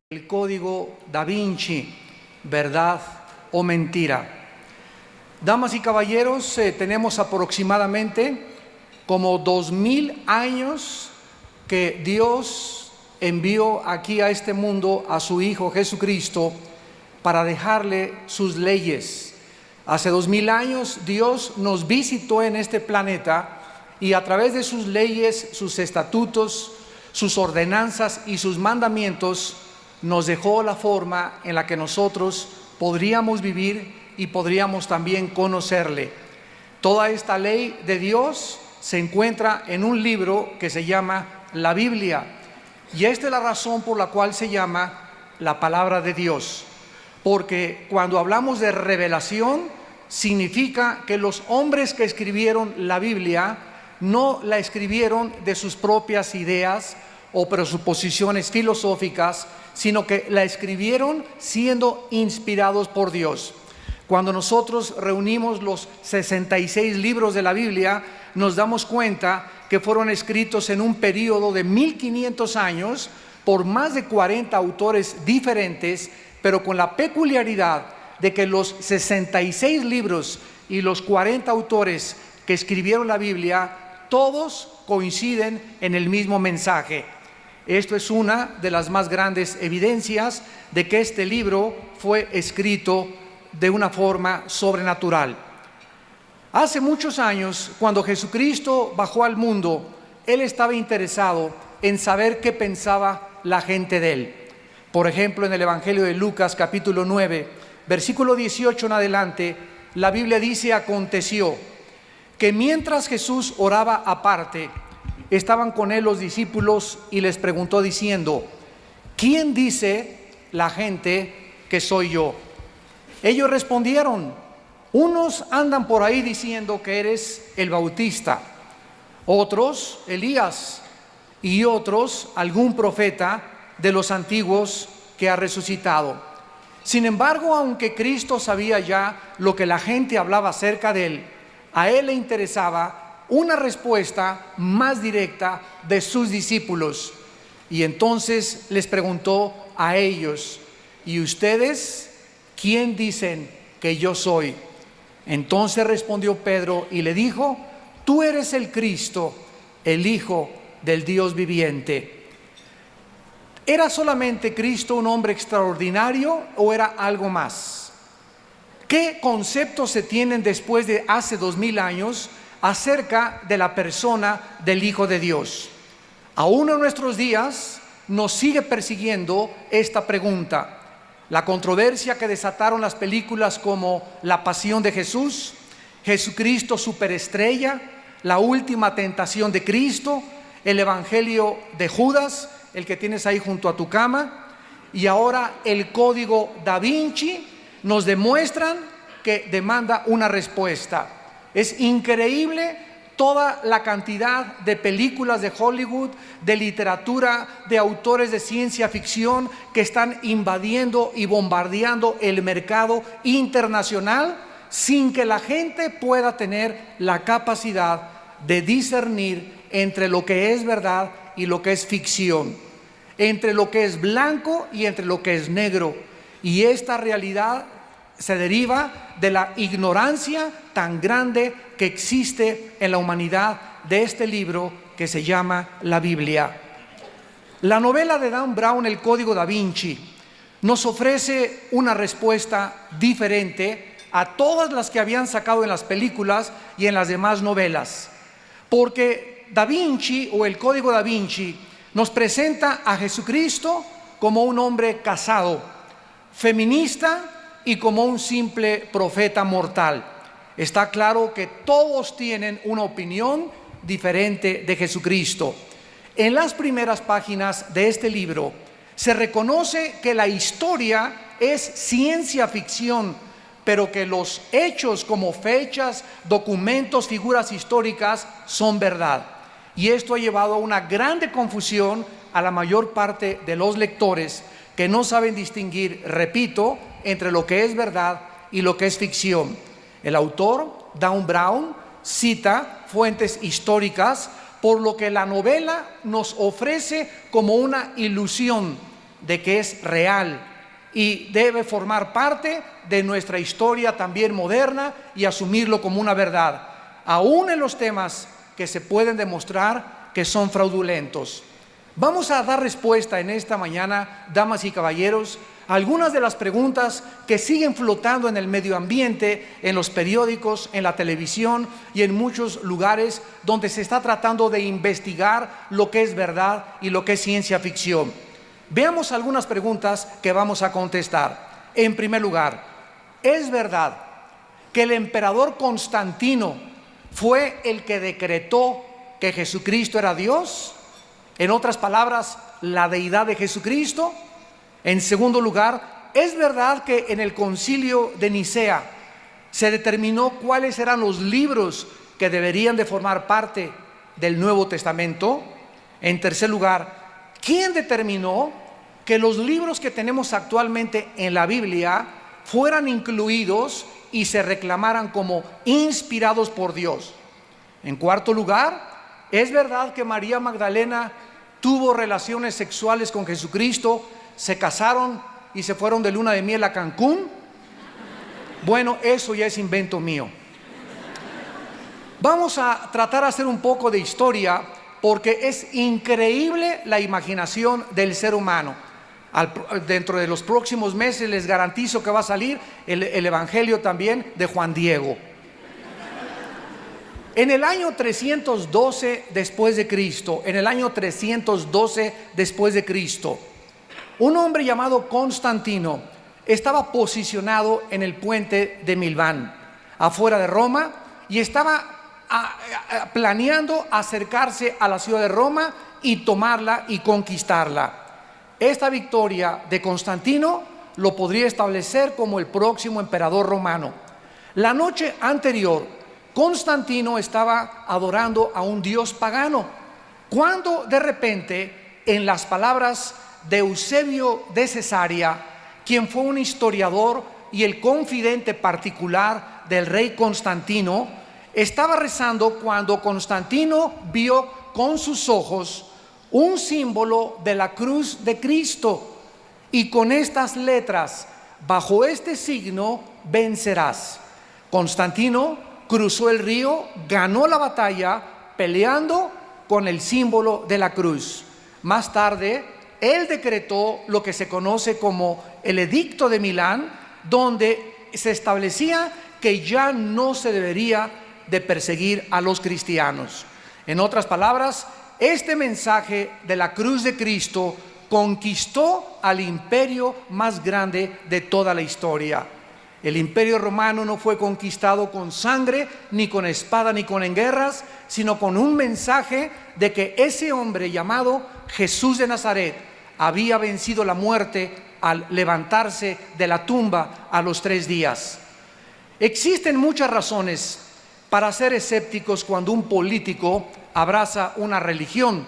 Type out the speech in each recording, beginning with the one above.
El código Da Vinci, verdad o mentira. Damas y caballeros, tenemos aproximadamente como 2000 años que Dios envió aquí a este mundo a su Hijo Jesucristo para dejarle sus leyes. Hace 2000 años Dios nos visitó en este planeta y a través de sus leyes, sus estatutos, sus ordenanzas y sus mandamientos nos dejó la forma en la que nosotros podríamos vivir y podríamos también conocerle. Toda esta ley de Dios se encuentra en un libro que se llama la Biblia, y esta es la razón por la cual se llama la palabra de Dios, porque cuando hablamos de revelación significa que los hombres que escribieron la Biblia no la escribieron de sus propias ideas o presuposiciones filosóficas, sino que la escribieron siendo inspirados por Dios. Cuando nosotros reunimos los 66 libros de la Biblia, nos damos cuenta que fueron escritos en un periodo de 1500 años por más de 40 autores diferentes, pero con la peculiaridad de que los 66 libros y los 40 autores que escribieron la Biblia, todos coinciden en el mismo mensaje. Esto es una de las más grandes evidencias de que este libro fue escrito de una forma sobrenatural. Hace muchos años, cuando Jesucristo bajó al mundo, Él estaba interesado en saber qué pensaba la gente de Él. Por ejemplo, en el Evangelio de Lucas, capítulo 9, versículo 18 en adelante, la Biblia dice: aconteció que mientras Jesús oraba aparte, estaban con él los discípulos y les preguntó diciendo: ¿quién dice la gente que soy yo? Ellos respondieron: unos andan por ahí diciendo que eres el Bautista, otros Elías, y otros algún profeta de los antiguos que ha resucitado. Sin embargo, aunque Cristo sabía ya lo que la gente hablaba acerca de él, a él le interesaba una respuesta más directa de sus discípulos, y entonces les preguntó a ellos: ¿y ustedes quién dicen que yo soy? Entonces respondió Pedro y le dijo: tú eres el Cristo, el Hijo del Dios viviente. ¿Era solamente Cristo un hombre extraordinario o era algo más? ¿Qué conceptos se tienen después de hace 2000 años acerca de la persona del Hijo de Dios? Aún en nuestros días nos sigue persiguiendo esta pregunta. La controversia que desataron las películas como La Pasión de Jesús, Jesucristo Superestrella, La Última Tentación de Cristo, el Evangelio de Judas, el que tienes ahí junto a tu cama, y ahora el Código Da Vinci, nos demuestran que demanda una respuesta. Es increíble toda la cantidad de películas de Hollywood, de literatura, de autores de ciencia ficción que están invadiendo y bombardeando el mercado internacional sin que la gente pueda tener la capacidad de discernir entre lo que es verdad y lo que es ficción, entre lo que es blanco y entre lo que es negro. Y esta realidad se deriva de la ignorancia tan grande que existe en la humanidad de este libro que se llama la Biblia. La novela de Dan Brown, El Código Da Vinci, nos ofrece una respuesta diferente a todas las que habían sacado en las películas y en las demás novelas, porque Da Vinci, o el Código Da Vinci, nos presenta a Jesucristo como un hombre casado, feminista y como un simple profeta mortal. Está claro que todos tienen una opinión diferente de Jesucristo. En las primeras páginas de este libro se reconoce que la historia es ciencia ficción, pero que los hechos como fechas, documentos, figuras históricas son verdad. Y esto ha llevado a una grande confusión a la mayor parte de los lectores, que no saben distinguir, repito, entre lo que es verdad y lo que es ficción. El autor, Dan Brown, cita fuentes históricas, por lo que la novela nos ofrece como una ilusión de que es real y debe formar parte de nuestra historia también moderna y asumirlo como una verdad, aún en los temas que se pueden demostrar que son fraudulentos. Vamos a dar respuesta en esta mañana, damas y caballeros, a algunas de las preguntas que siguen flotando en el medio ambiente, en los periódicos, en la televisión y en muchos lugares donde se está tratando de investigar lo que es verdad y lo que es ciencia ficción. Veamos algunas preguntas que vamos a contestar. En primer lugar, ¿es verdad que el emperador Constantino fue el que decretó que Jesucristo era Dios? En otras palabras, la deidad de Jesucristo. En segundo lugar, ¿es verdad que en el concilio de Nicea se determinó cuáles eran los libros que deberían de formar parte del Nuevo Testamento? En tercer lugar, ¿quién determinó que los libros que tenemos actualmente en la Biblia fueran incluidos y se reclamaran como inspirados por Dios? En cuarto lugar, ¿es verdad que María Magdalena tuvo relaciones sexuales con Jesucristo, se casaron y se fueron de luna de miel a Cancún? Bueno, eso ya es invento mío. Vamos a tratar de hacer un poco de historia porque es increíble la imaginación del ser humano. Dentro de los próximos meses les garantizo que va a salir el Evangelio también de Juan Diego. En el año 312 después de Cristo, un hombre llamado Constantino estaba posicionado en el puente de Milán, afuera de Roma, y estaba planeando acercarse a la ciudad de Roma y tomarla y conquistarla. Esta victoria de Constantino lo podría establecer como el próximo emperador romano. La noche anterior, Constantino estaba adorando a un dios pagano, cuando de repente, en las palabras de Eusebio de Cesarea, quien fue un historiador y el confidente particular del rey Constantino, estaba rezando cuando Constantino vio con sus ojos un símbolo de la cruz de Cristo, y con estas letras: bajo este signo vencerás. Constantino cruzó el río, ganó la batalla peleando con el símbolo de la cruz. Más tarde, él decretó lo que se conoce como el Edicto de Milán, donde se establecía que ya no se debería de perseguir a los cristianos. En otras palabras, este mensaje de la cruz de Cristo conquistó al imperio más grande de toda la historia. El imperio romano no fue conquistado con sangre, ni con espada, ni con guerras, sino con un mensaje de que ese hombre llamado Jesús de Nazaret había vencido la muerte al levantarse de la tumba a los 3 días. Existen muchas razones para ser escépticos cuando un político abraza una religión,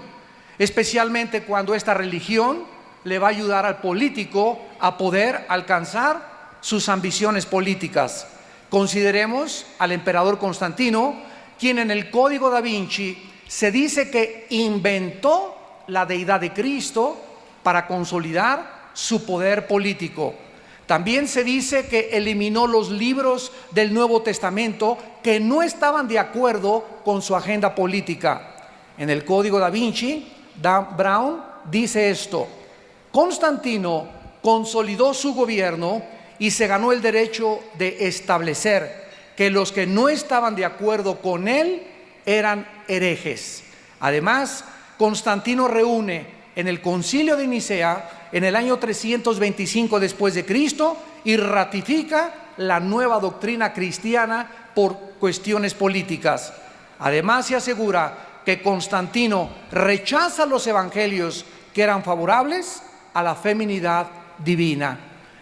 especialmente cuando esta religión le va a ayudar al político a poder alcanzar sus ambiciones políticas. Consideremos al emperador Constantino, quien en el Código da Vinci se dice que inventó la deidad de Cristo para consolidar su poder político. También se dice que eliminó los libros del Nuevo Testamento que no estaban de acuerdo con su agenda política. En el Código da Vinci, Dan Brown dice esto: Constantino consolidó su gobierno y se ganó el derecho de establecer que los que no estaban de acuerdo con él eran herejes. Además, Constantino reúne en el concilio de Nicea en el año 325 después de Cristo y ratifica la nueva doctrina cristiana por cuestiones políticas. Además, se asegura que Constantino rechaza los evangelios que eran favorables a la feminidad divina.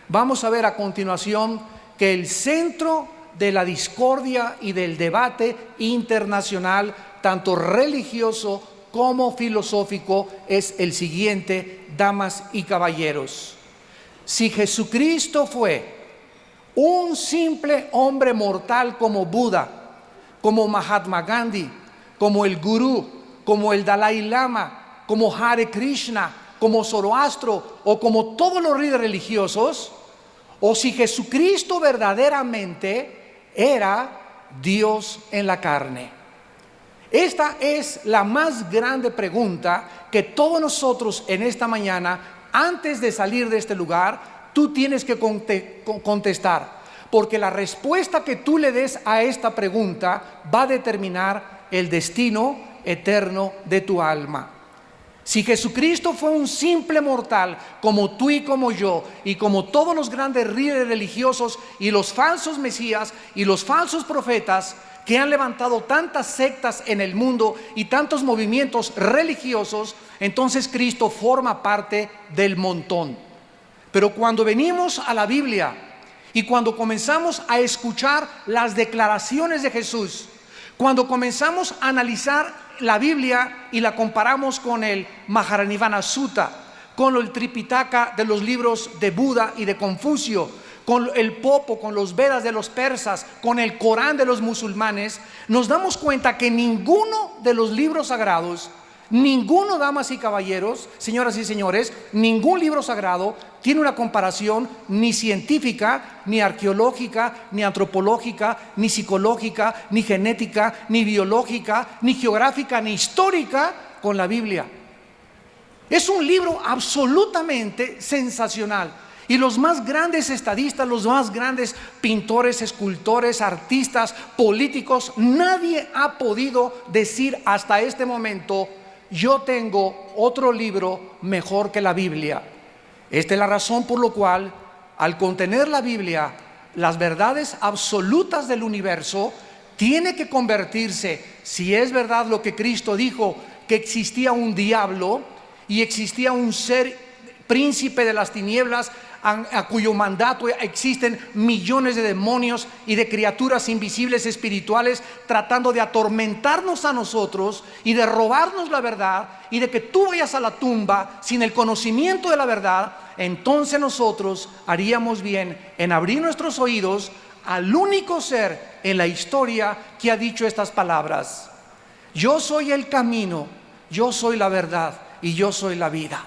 Vamos a ver a continuación que el centro de la discordia y del debate internacional, tanto religioso como filosófico, es el siguiente, damas y caballeros. Si Jesucristo fue un simple hombre mortal como Buda, como Mahatma Gandhi, como el Gurú, como el Dalai Lama, como Hare Krishna, como Zoroastro o como todos los líderes religiosos, o si Jesucristo verdaderamente era Dios en la carne. Esta es la más grande pregunta que todos nosotros en esta mañana, antes de salir de este lugar, tú tienes que contestar. Porque la respuesta que tú le des a esta pregunta va a determinar el destino eterno de tu alma. Si Jesucristo fue un simple mortal como tú y como yo, y como todos los grandes líderes religiosos y los falsos mesías y los falsos profetas que han levantado tantas sectas en el mundo y tantos movimientos religiosos, entonces Cristo forma parte del montón. Pero cuando venimos a la Biblia y cuando comenzamos a escuchar las declaraciones de Jesús, cuando comenzamos a analizar la Biblia y la comparamos con el Mahajanivana Sutta, con el Tripitaka de los libros de Buda y de Confucio, con el Popo, con los Vedas de los persas, con el Corán de los musulmanes, nos damos cuenta que ninguno de los libros sagrados, ninguno, damas y caballeros, señoras y señores, ningún libro sagrado tiene una comparación ni científica, ni arqueológica, ni antropológica, ni psicológica, ni genética, ni biológica, ni geográfica, ni histórica con la Biblia. Es un libro absolutamente sensacional. Y los más grandes estadistas, los más grandes pintores, escultores, artistas, políticos, nadie ha podido decir hasta este momento: yo tengo otro libro mejor que la Biblia. Esta es la razón por la cual, al contener la Biblia, las verdades absolutas del universo, tiene que convertirse, si es verdad lo que Cristo dijo, que existía un diablo y existía un ser príncipe de las tinieblas, a cuyo mandato existen millones de demonios y de criaturas invisibles espirituales tratando de atormentarnos a nosotros y de robarnos la verdad, y de que tú vayas a la tumba sin el conocimiento de la verdad, entonces nosotros haríamos bien en abrir nuestros oídos al único ser en la historia que ha dicho estas palabras: yo soy el camino, yo soy la verdad y yo soy la vida.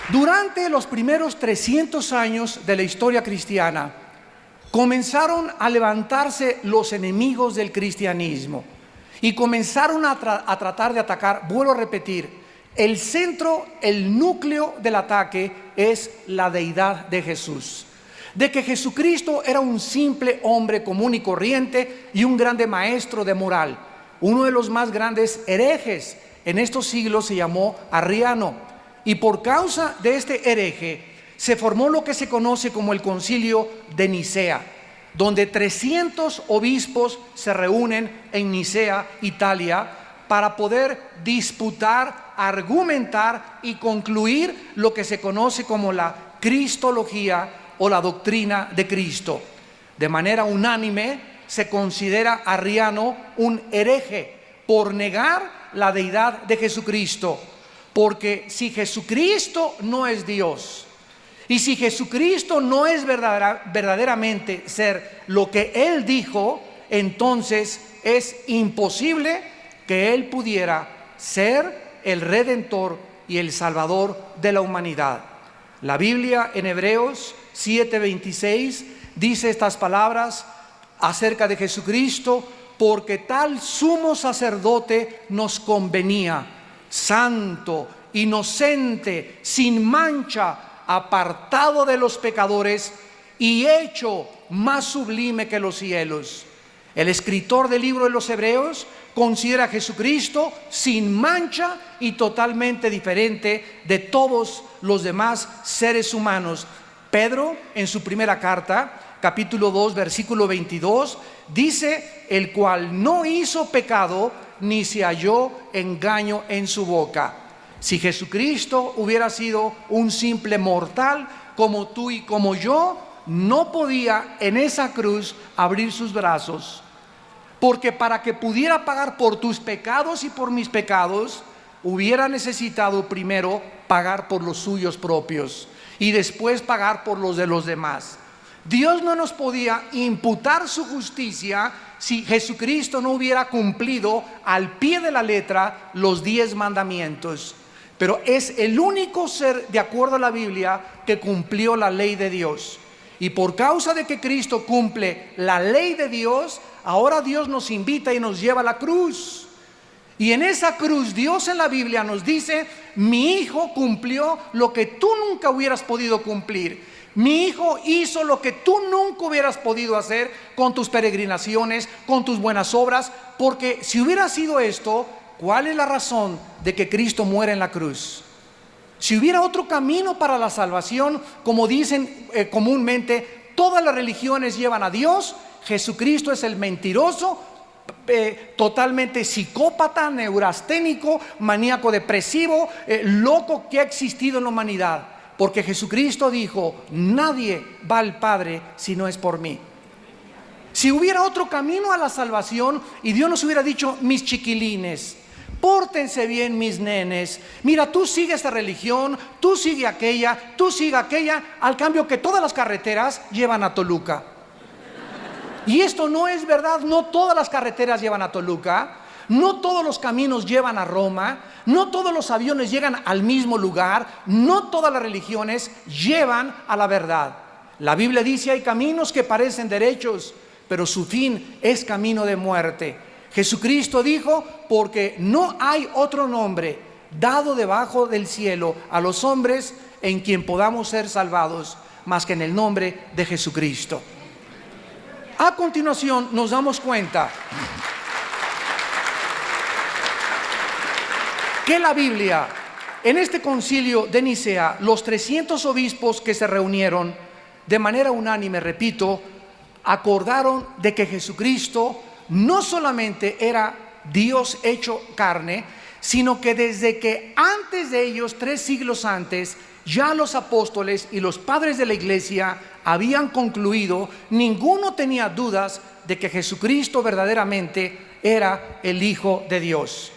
Durante los primeros 300 años de la historia cristiana, comenzaron a levantarse los enemigos del cristianismo y comenzaron a tratar de atacar. Vuelvo a repetir, el centro, el núcleo del ataque es la deidad de Jesús. De que Jesucristo era un simple hombre común y corriente y un grande maestro de moral. Uno de los más grandes herejes en estos siglos se llamó Arriano. Y por causa de este hereje se formó lo que se conoce como el Concilio de Nicea, donde 300 obispos se reúnen en Nicea, Italia, para poder disputar, argumentar y concluir lo que se conoce como la cristología o la doctrina de Cristo. De manera unánime se considera a Arriano un hereje por negar la deidad de Jesucristo. Porque si Jesucristo no es Dios, y si Jesucristo no es verdaderamente ser lo que Él dijo, entonces es imposible que Él pudiera ser el Redentor y el Salvador de la humanidad. La Biblia en Hebreos 7:26 dice estas palabras acerca de Jesucristo: porque tal sumo sacerdote nos convenía, santo, inocente, sin mancha, apartado de los pecadores y hecho más sublime que los cielos. El escritor del libro de los Hebreos considera a Jesucristo sin mancha y totalmente diferente de todos los demás seres humanos. Pedro, en su primera carta, capítulo 2, versículo 22, dice: el cual no hizo pecado, ni se halló engaño en su boca. Si Jesucristo hubiera sido un simple mortal como tú y como yo, no podía en esa cruz abrir sus brazos, porque para que pudiera pagar por tus pecados y por mis pecados, hubiera necesitado primero pagar por los suyos propios y después pagar por los de los demás. Dios no nos podía imputar su justicia si Jesucristo no hubiera cumplido al pie de la letra los 10 mandamientos. Pero es el único ser, de acuerdo a la Biblia, que cumplió la ley de Dios. Y por causa de que Cristo cumple la ley de Dios, ahora Dios nos invita y nos lleva a la cruz. Y en esa cruz Dios en la Biblia nos dice: mi hijo cumplió lo que tú nunca hubieras podido cumplir. Mi hijo hizo lo que tú nunca hubieras podido hacer con tus peregrinaciones, con tus buenas obras. Porque si hubiera sido esto, ¿cuál es la razón de que Cristo muera en la cruz? Si hubiera otro camino para la salvación, como dicen comúnmente, todas las religiones llevan a Dios. Jesucristo es el mentiroso, totalmente psicópata, neurasténico, maníaco depresivo, loco que ha existido en la humanidad. Porque Jesucristo dijo: nadie va al Padre si no es por mí. Si hubiera otro camino a la salvación y Dios nos hubiera dicho: mis chiquilines, pórtense bien, mis nenes, mira, tú sigue esta religión, tú sigue aquella, tú sigue aquella, al cambio que todas las carreteras llevan a Toluca. Y esto no es verdad. No todas las carreteras llevan a Toluca, no todos los caminos llevan a Roma, no todos los aviones llegan al mismo lugar, no todas las religiones llevan a la verdad. La Biblia dice: hay caminos que parecen derechos, pero su fin es camino de muerte. Jesucristo dijo: porque no hay otro nombre dado debajo del cielo a los hombres en quien podamos ser salvados, más que en el nombre de Jesucristo. A continuación nos damos cuenta que la Biblia, en este concilio de Nicea, los 300 obispos que se reunieron de manera unánime, repito, acordaron de que Jesucristo no solamente era Dios hecho carne, sino que desde que antes de ellos, 3 siglos antes, ya los apóstoles y los padres de la iglesia habían concluido, ninguno tenía dudas de que Jesucristo verdaderamente era el Hijo de Dios.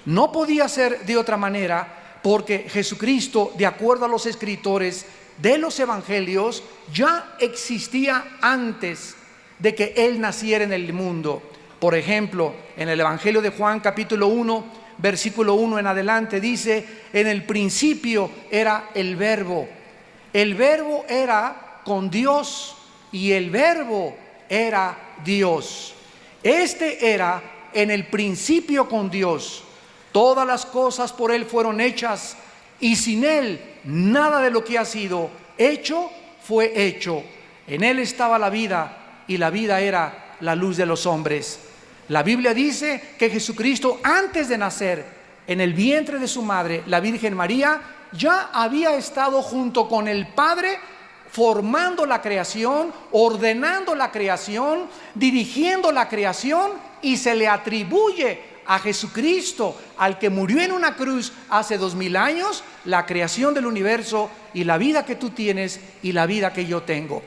No podía ser de otra manera, porque Jesucristo, de acuerdo a los escritores de los evangelios, ya existía antes de que Él naciera en el mundo. Por ejemplo, en el Evangelio de Juan capítulo 1, versículo 1 en adelante, dice: en el principio era el Verbo era con Dios y el Verbo era Dios. Este era en el principio con Dios. Todas las cosas por Él fueron hechas, y sin Él nada de lo que ha sido hecho fue hecho. En Él estaba la vida, y la vida era la luz de los hombres. La Biblia dice que Jesucristo, antes de nacer en el vientre de su madre, la Virgen María, ya había estado junto con el Padre, formando la creación, ordenando la creación, dirigiendo la creación, y se le atribuye a Jesucristo, al que murió en una cruz hace 2000 años, la creación del universo y la vida que tú tienes y la vida que yo tengo.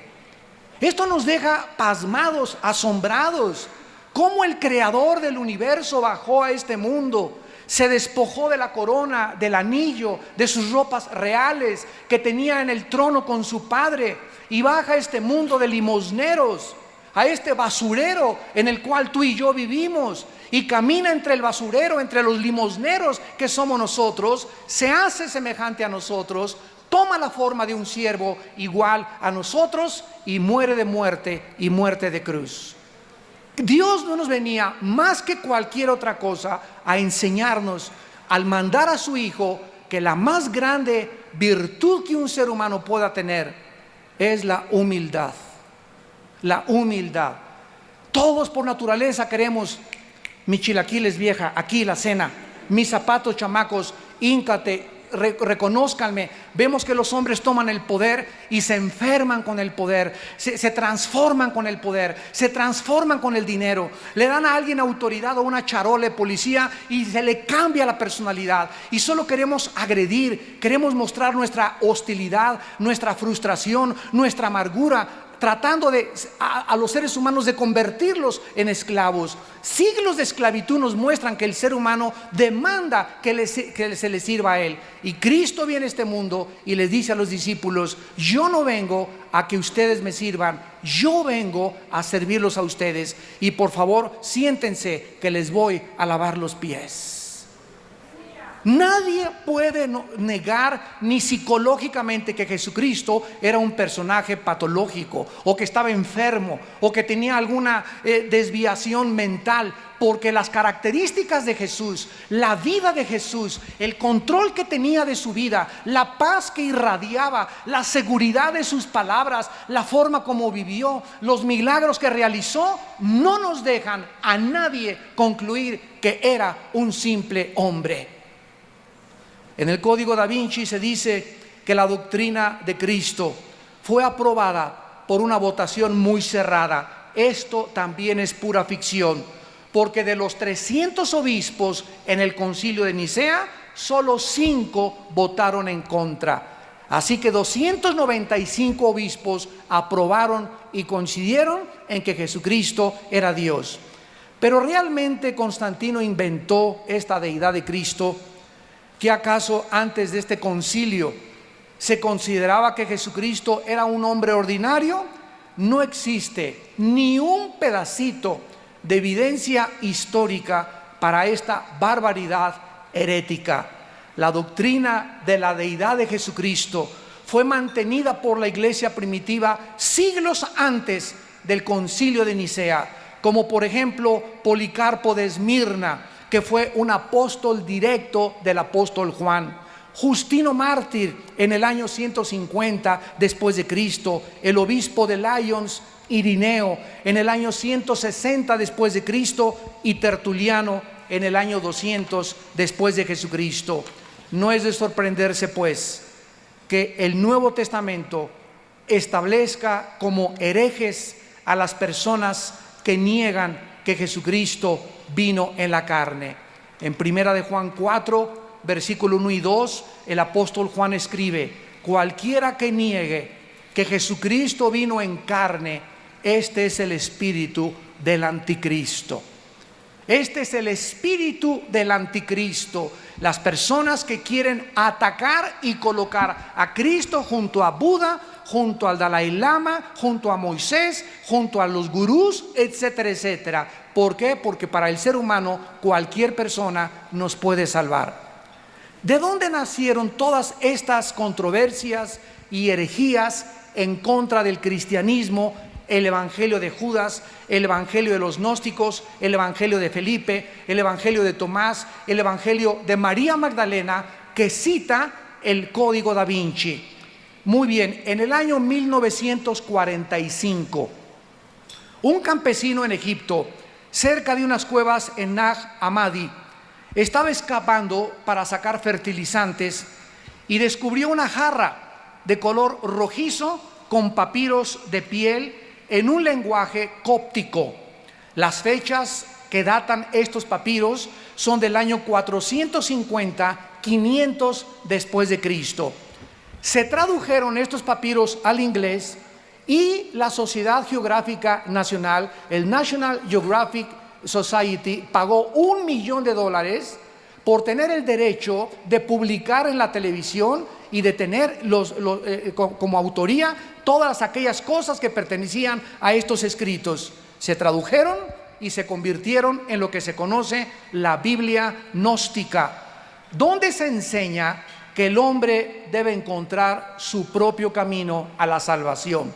Esto nos deja pasmados, asombrados. Cómo el creador del universo bajó a este mundo, se despojó de la corona, del anillo, de sus ropas reales que tenía en el trono con su padre, y baja a este mundo de limosneros, a este basurero en el cual tú y yo vivimos, y camina entre el basurero, entre los limosneros que somos nosotros, se hace semejante a nosotros, toma la forma de un siervo igual a nosotros, y muere de muerte, y muerte de cruz. Dios no nos venía más que cualquier otra cosa a enseñarnos, al mandar a su Hijo, que la más grande virtud que un ser humano pueda tener es la humildad. La humildad. Todos por naturaleza queremos: mis chilaquiles, vieja, aquí la cena, mis zapatos, chamacos, híncate, reconózcanme. Vemos que los hombres toman el poder y se enferman con el poder, se transforman con el poder, se transforman con el dinero. Le dan a alguien autoridad o una charola, policía, y se le cambia la personalidad, y solo queremos agredir, queremos mostrar nuestra hostilidad, nuestra frustración, nuestra amargura. tratando a los seres humanos de convertirlos en esclavos. Siglos de esclavitud nos muestran que el ser humano demanda que se le sirva a él. Y Cristo viene a este mundo y les dice a los discípulos: yo no vengo a que ustedes me sirvan, yo vengo a servirlos a ustedes. Y por favor, siéntense que les voy a lavar los pies. Nadie puede negar ni psicológicamente que Jesucristo era un personaje patológico, o que estaba enfermo, o que tenía alguna desviación mental, porque las características de Jesús, la vida de Jesús, el control que tenía de su vida, la paz que irradiaba, la seguridad de sus palabras, la forma como vivió, los milagros que realizó, no nos dejan a nadie concluir que era un simple hombre. En el Código Da Vinci se dice que la doctrina de Cristo fue aprobada por una votación muy cerrada. Esto también es pura ficción, porque de los 300 obispos en el Concilio de Nicea, solo 5 votaron en contra. Así que 295 obispos aprobaron y coincidieron en que Jesucristo era Dios. Pero ¿realmente Constantino inventó esta deidad de Cristo? ¿Qué acaso antes de este concilio se consideraba que Jesucristo era un hombre ordinario? No existe ni un pedacito de evidencia histórica para esta barbaridad herética. La doctrina de la deidad de Jesucristo fue mantenida por la iglesia primitiva siglos antes del concilio de Nicea, como por ejemplo Policarpo de Esmirna, que fue un apóstol directo del apóstol Juan. Justino Mártir en el año 150 después de Cristo, el obispo de Lyons, Irineo, en el año 160 después de Cristo, y Tertuliano en el año 200 después de Jesucristo. No es de sorprenderse pues que el Nuevo Testamento establezca como herejes a las personas que niegan que Jesucristo vino en la carne. En primera de Juan 4, versículo 1 y 2, el apóstol Juan escribe: cualquiera que niegue que Jesucristo vino en carne, este es el espíritu del anticristo. Este es el espíritu del anticristo. Las personas que quieren atacar y colocar a Cristo junto a Buda, junto al Dalai Lama, junto a Moisés, junto a los gurús, etcétera, etcétera. ¿Por qué? Porque para el ser humano cualquier persona nos puede salvar. ¿De dónde nacieron todas estas controversias y herejías en contra del cristianismo? El evangelio de Judas, el evangelio de los gnósticos, el evangelio de Felipe, el evangelio de Tomás, el evangelio de María Magdalena, que cita el Código Da Vinci. Muy bien, en el año 1945, un campesino en Egipto, cerca de unas cuevas en Nag Hammadi, estaba excavando para sacar fertilizantes y descubrió una jarra de color rojizo con papiros de piel en un lenguaje cóptico. Las fechas que datan estos papiros son del año 450-500 después de Cristo. Se tradujeron estos papiros al inglés y la Sociedad Geográfica Nacional, el National Geographic Society, pagó $1 millón por tener el derecho de publicar en la televisión y de tener como autoría todas aquellas cosas que pertenecían a estos escritos. Se tradujeron y se convirtieron en lo que se conoce la Biblia gnóstica, donde se enseña que el hombre debe encontrar su propio camino a la salvación,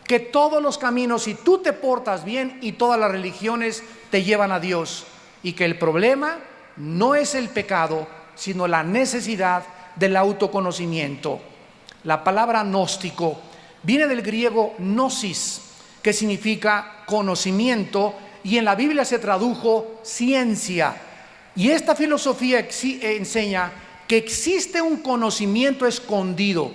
que todos los caminos, si tú te portas bien, y todas las religiones te llevan a Dios, y que el problema no es el pecado, sino la necesidad del autoconocimiento. La palabra gnóstico viene del griego gnosis, que significa conocimiento, y en la Biblia se tradujo ciencia. Y esta filosofía enseña que existe un conocimiento escondido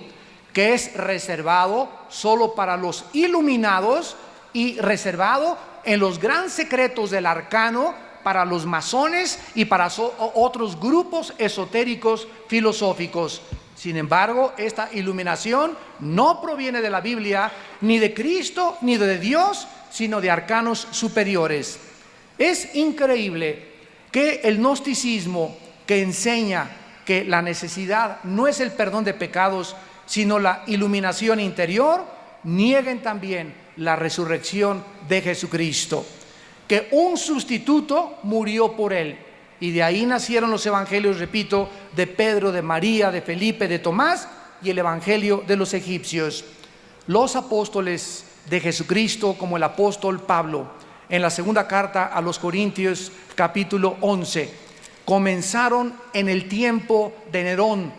que es reservado solo para los iluminados y reservado en los grandes secretos del arcano para los masones y para otros grupos esotéricos filosóficos. Sin embargo, esta iluminación no proviene de la Biblia, ni de Cristo, ni de Dios, sino de arcanos superiores. Es increíble que el gnosticismo, que enseña que la necesidad no es el perdón de pecados, sino la iluminación interior, nieguen también la resurrección de Jesucristo, que un sustituto murió por él. Y de ahí nacieron los evangelios, repito, de Pedro, de María, de Felipe, de Tomás y el evangelio de los egipcios. Los apóstoles de Jesucristo, como el apóstol Pablo, en la segunda carta a los Corintios, capítulo 11, comenzaron en el tiempo de Nerón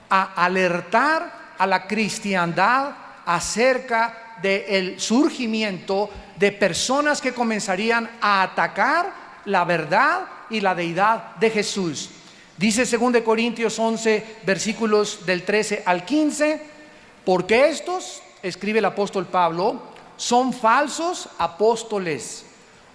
a alertar a la cristiandad acerca del surgimiento de personas que comenzarían a atacar la verdad y la deidad de Jesús. Dice 2 Corintios 11, versículos del 13 al 15, porque estos, escribe el apóstol Pablo, son falsos apóstoles,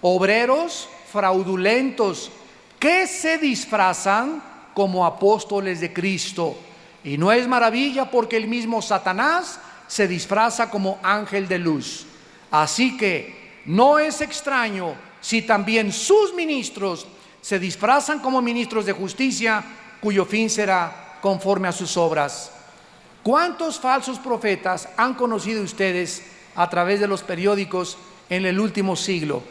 obreros fraudulentos, que se disfrazan como apóstoles de Cristo. Y no es maravilla, porque el mismo Satanás se disfraza como ángel de luz. Así que no es extraño si también sus ministros se disfrazan como ministros de justicia, cuyo fin será conforme a sus obras. ¿Cuántos falsos profetas han conocido ustedes a través de los periódicos en el último siglo?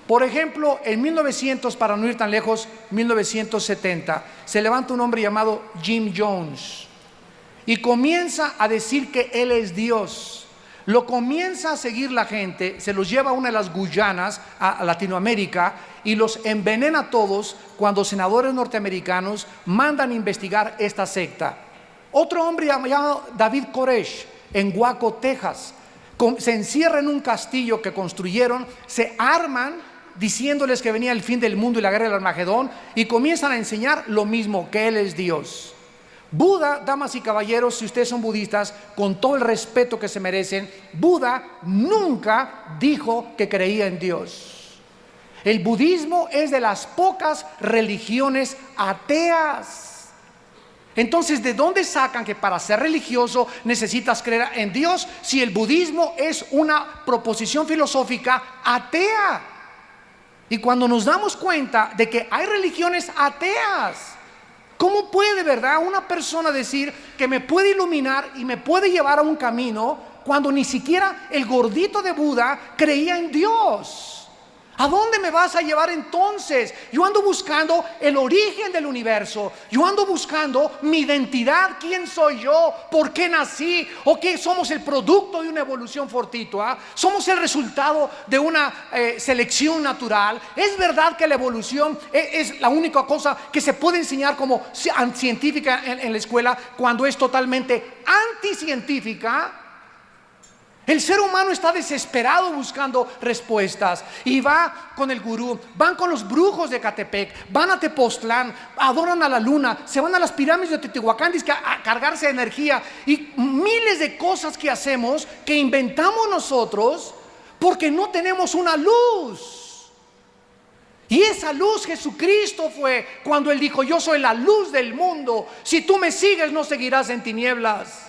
Por ejemplo, en 1900, para no ir tan lejos, 1970, se levanta un hombre llamado Jim Jones y comienza a decir que él es Dios. Lo comienza a seguir la gente, se los lleva a una de las Guyanas, a Latinoamérica, y los envenena a todos cuando senadores norteamericanos mandan investigar esta secta. Otro hombre llamado David Koresh, en Waco, Texas, se encierra en un castillo que construyeron, se arman diciéndoles que venía el fin del mundo y la guerra del Armagedón, y comienzan a enseñar lo mismo, que Él es Dios. Buda, damas y caballeros, si ustedes son budistas, con todo el respeto que se merecen, Buda nunca dijo que creía en Dios. El budismo es de las pocas religiones ateas. Entonces, ¿de dónde sacan que para ser religioso necesitas creer en Dios, si el budismo es una proposición filosófica atea? Y cuando nos damos cuenta de que hay religiones ateas, ¿cómo puede, verdad, una persona decir que me puede iluminar y me puede llevar a un camino cuando ni siquiera el gordito de Buda creía en Dios? ¿A dónde me vas a llevar entonces? Yo ando buscando el origen del universo. Yo ando buscando mi identidad. ¿Quién soy yo? ¿Por qué nací? ¿O qué somos el producto de una evolución fortuita? ¿Somos el resultado de una selección natural? ¿Es verdad que la evolución es la única cosa que se puede enseñar como científica en la escuela, cuando es totalmente anticientífica? El ser humano está desesperado buscando respuestas y va con el gurú, van con los brujos de Catepec, van a Tepoztlán, adoran a la luna, se van a las pirámides de Teotihuacán a cargarse de energía, y miles de cosas que hacemos, que inventamos nosotros, porque no tenemos una luz. Y esa luz Jesucristo fue cuando Él dijo: yo soy la luz del mundo, si tú me sigues no seguirás en tinieblas.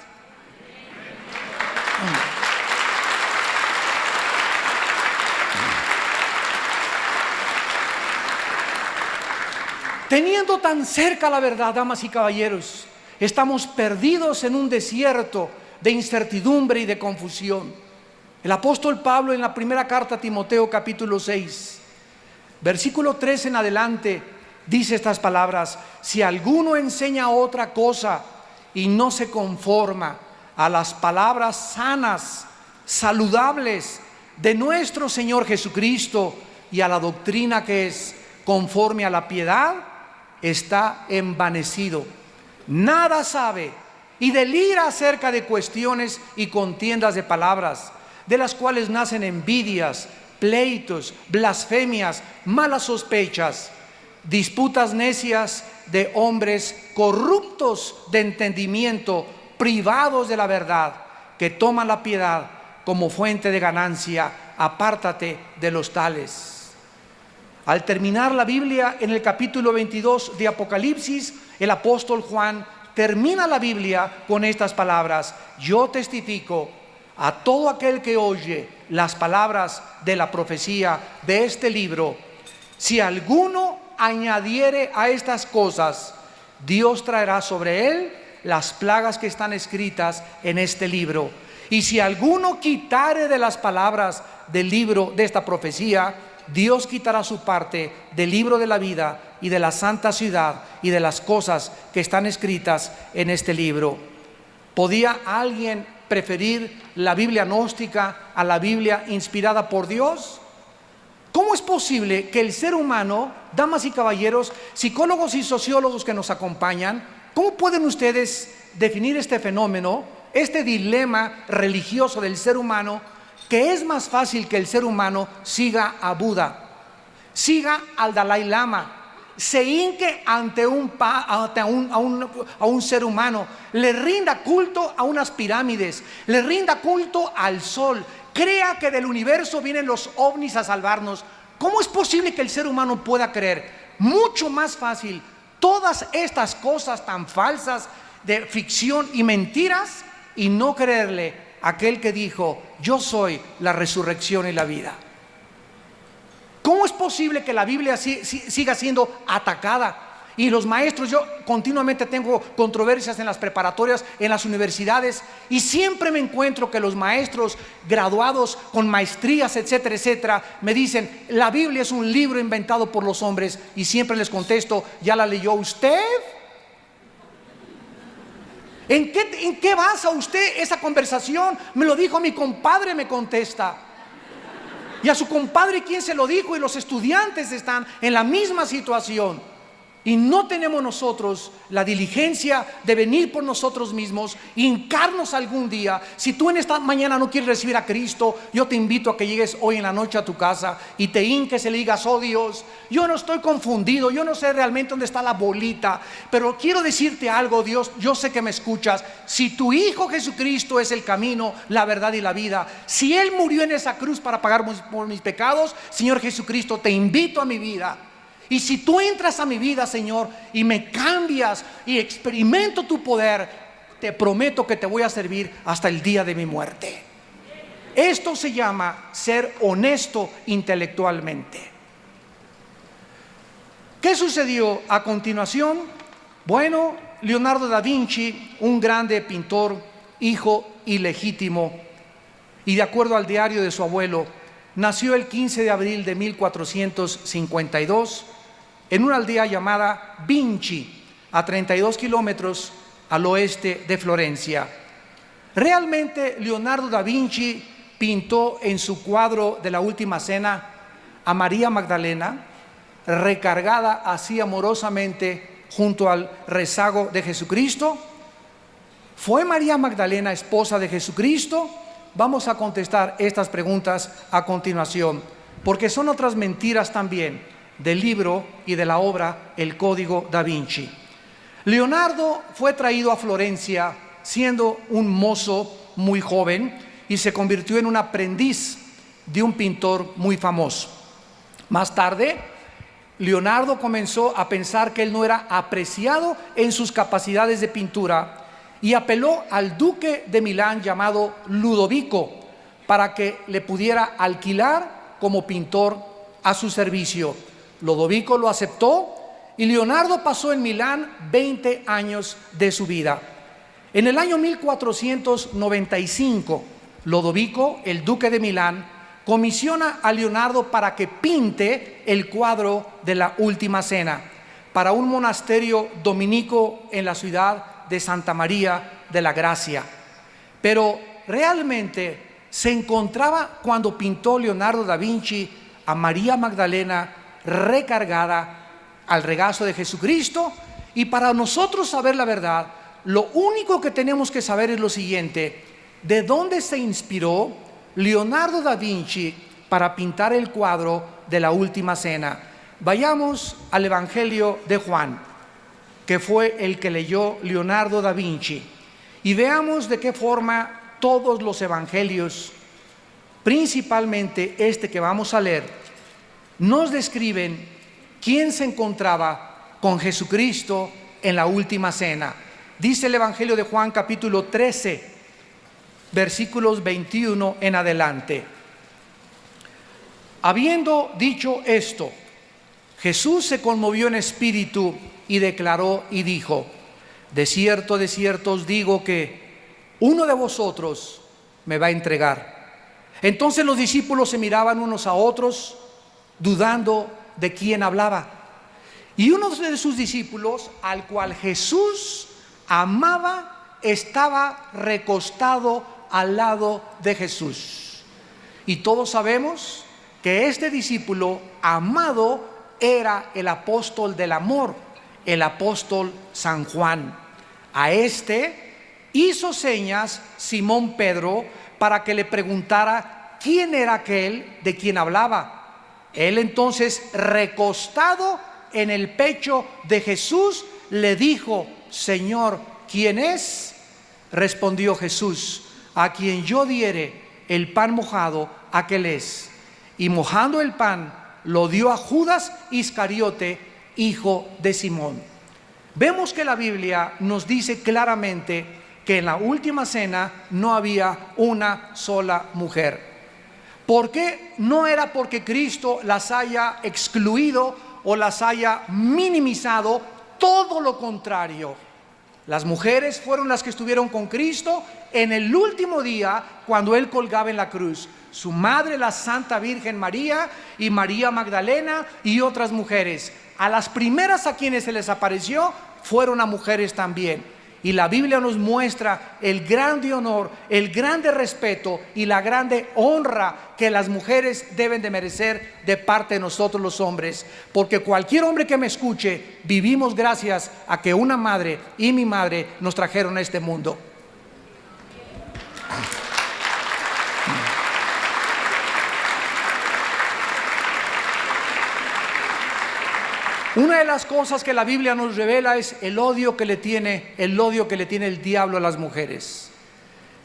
Teniendo tan cerca la verdad, damas y caballeros, estamos perdidos en un desierto de incertidumbre y de confusión. El apóstol Pablo, en la primera carta a Timoteo, capítulo 6, versículo 3 en adelante, dice estas palabras: si alguno enseña otra cosa y no se conforma a las palabras sanas, saludables de nuestro Señor Jesucristo y a la doctrina que es conforme a la piedad, está envanecido, nada sabe y delira acerca de cuestiones y contiendas de palabras, de las cuales nacen envidias, pleitos, blasfemias, malas sospechas, disputas necias de hombres corruptos de entendimiento, privados de la verdad, que toman la piedad como fuente de ganancia. Apártate de los tales. Al terminar la Biblia, en el capítulo 22 de Apocalipsis, el apóstol Juan termina la Biblia con estas palabras: yo testifico a todo aquel que oye las palabras de la profecía de este libro, si alguno añadiere a estas cosas, Dios traerá sobre él las plagas que están escritas en este libro. Y si alguno quitare de las palabras del libro de esta profecía, Dios quitará su parte del libro de la vida y de la santa ciudad y de las cosas que están escritas en este libro. ¿Podía alguien preferir la Biblia gnóstica a la Biblia inspirada por Dios? ¿Cómo es posible que el ser humano, damas y caballeros, psicólogos y sociólogos que nos acompañan, cómo pueden ustedes definir este fenómeno, este dilema religioso del ser humano, que es más fácil que el ser humano siga a Buda, siga al Dalai Lama, se hinque ante a un ser humano, le rinda culto a unas pirámides, le rinda culto al sol, crea que del universo vienen los ovnis a salvarnos? ¿Cómo es posible que el ser humano pueda creer mucho más fácil todas estas cosas tan falsas de ficción y mentiras y no creerle a aquel que dijo: yo soy la resurrección y la vida? ¿Cómo es posible que la Biblia siga siendo atacada? Y los maestros, yo continuamente tengo controversias en las preparatorias, en las universidades, y siempre me encuentro que los maestros graduados con maestrías, etcétera, etcétera, me dicen: la Biblia es un libro inventado por los hombres. Y siempre les contesto: ¿ya la leyó usted? ¿En qué basa usted esa conversación? Me lo dijo mi compadre, me contesta. Y a su compadre, ¿quién se lo dijo? Y los estudiantes están en la misma situación. Y no tenemos nosotros la diligencia de venir por nosotros mismos, hincarnos algún día. Si tú en esta mañana no quieres recibir a Cristo, yo te invito a que llegues hoy en la noche a tu casa y te hinques y le digas: oh Dios, yo no estoy confundido, yo no sé realmente dónde está la bolita, pero quiero decirte algo, Dios, yo sé que me escuchas. Si tu Hijo Jesucristo es el camino, la verdad y la vida, si Él murió en esa cruz para pagar por mis pecados, Señor Jesucristo, te invito a mi vida. Y si tú entras a mi vida, Señor, y me cambias y experimento tu poder, te prometo que te voy a servir hasta el día de mi muerte. Esto se llama ser honesto intelectualmente. ¿Qué sucedió a continuación? Bueno, Leonardo da Vinci, un grande pintor, hijo ilegítimo, y de acuerdo al diario de su abuelo, nació el 15 de abril de 1452 en una aldea llamada Vinci, a 32 kilómetros al oeste de Florencia. Realmente Leonardo da Vinci pintó en su cuadro de la Última Cena a María Magdalena recargada así amorosamente junto al rezago de Jesucristo. ¿Fue María Magdalena esposa de Jesucristo? Vamos a contestar estas preguntas a continuación, porque son otras mentiras también del libro y de la obra El Código da Vinci. Leonardo fue traído a Florencia siendo un mozo muy joven y se convirtió en un aprendiz de un pintor muy famoso. Más tarde, Leonardo comenzó a pensar que él no era apreciado en sus capacidades de pintura y apeló al duque de Milán llamado Ludovico para que le pudiera alquilar como pintor a su servicio. Ludovico lo aceptó y Leonardo pasó en Milán 20 años de su vida. En el año 1495, Ludovico, el duque de Milán, comisiona a Leonardo para que pinte el cuadro de la Última Cena para un monasterio dominico en la ciudad de Santa María de la Gracia. Pero realmente se encontraba, cuando pintó Leonardo da Vinci a María Magdalena recargada al regazo de Jesucristo. Y para nosotros saber la verdad, lo único que tenemos que saber es lo siguiente: ¿de dónde se inspiró Leonardo da Vinci para pintar el cuadro de la Última Cena? Vayamos al Evangelio de Juan, que fue el que leyó Leonardo da Vinci, y veamos de qué forma todos los evangelios, principalmente este que vamos a leer, nos describen quién se encontraba con Jesucristo en la Última Cena. Dice el Evangelio de Juan capítulo 13, versículos 21 en adelante. Habiendo dicho esto, Jesús se conmovió en espíritu y declaró y dijo: de cierto os digo que uno de vosotros me va a entregar. Entonces los discípulos se miraban unos a otros, dudando de quién hablaba. Y uno de sus discípulos, al cual Jesús amaba, estaba recostado al lado de Jesús. Y todos sabemos que este discípulo amado era el apóstol del amor, el apóstol San Juan. A este hizo señas Simón Pedro para que le preguntara quién era aquel de quien hablaba. Él entonces, recostado en el pecho de Jesús, le dijo: Señor, ¿quién es? Respondió Jesús: a quien yo diere el pan mojado, aquel es. Y mojando el pan, lo dio a Judas Iscariote, hijo de Simón. Vemos que la Biblia nos dice claramente que en la última cena no había una sola mujer. ¿Por qué? No era porque Cristo las haya excluido o las haya minimizado, todo lo contrario. Las mujeres fueron las que estuvieron con Cristo en el último día cuando Él colgaba en la cruz. Su madre, la Santa Virgen María, y María Magdalena y otras mujeres. A las primeras a quienes se les apareció fueron a mujeres también. Y la Biblia nos muestra el grande honor, el grande respeto y la grande honra que las mujeres deben de merecer de parte de nosotros los hombres. Porque cualquier hombre que me escuche, vivimos gracias a que una madre y mi madre nos trajeron a este mundo. Una de las cosas que la Biblia nos revela es el odio que le tiene el diablo a las mujeres.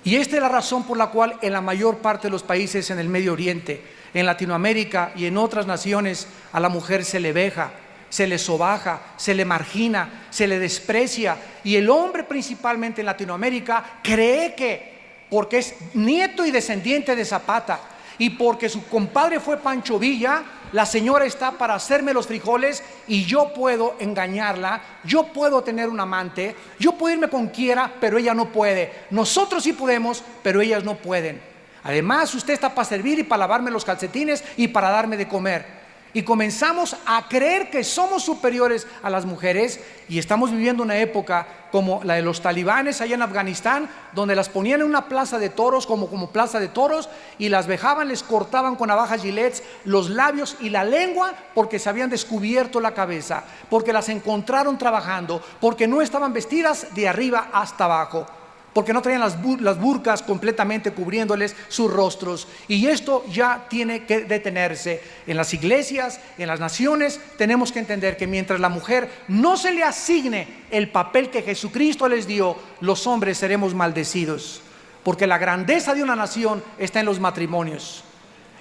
Y esta es la razón por la cual en la mayor parte de los países en el Medio Oriente, en Latinoamérica y en otras naciones, a la mujer se le veja, se le sobaja, se le margina, se le desprecia. Y el hombre, principalmente en Latinoamérica, cree que porque es nieto y descendiente de Zapata y porque su compadre fue Pancho Villa, la señora está para hacerme los frijoles y yo puedo engañarla, yo puedo tener un amante, yo puedo irme con quiera, pero ella no puede. Nosotros sí podemos, pero ellas no pueden. Además, usted está para servir y para lavarme los calcetines y para darme de comer. Y comenzamos a creer que somos superiores a las mujeres, y estamos viviendo una época como la de los talibanes allá en Afganistán, donde las ponían en una plaza de toros como plaza de toros, y las vejaban, les cortaban con navajas Gillette los labios y la lengua porque se habían descubierto la cabeza, porque las encontraron trabajando, porque no estaban vestidas de arriba hasta abajo, porque no traían las burcas completamente cubriéndoles sus rostros. Y esto ya tiene que detenerse. En las iglesias, en las naciones, tenemos que entender que mientras la mujer no se le asigne el papel que Jesucristo les dio, los hombres seremos maldecidos. Porque la grandeza de una nación está en los matrimonios.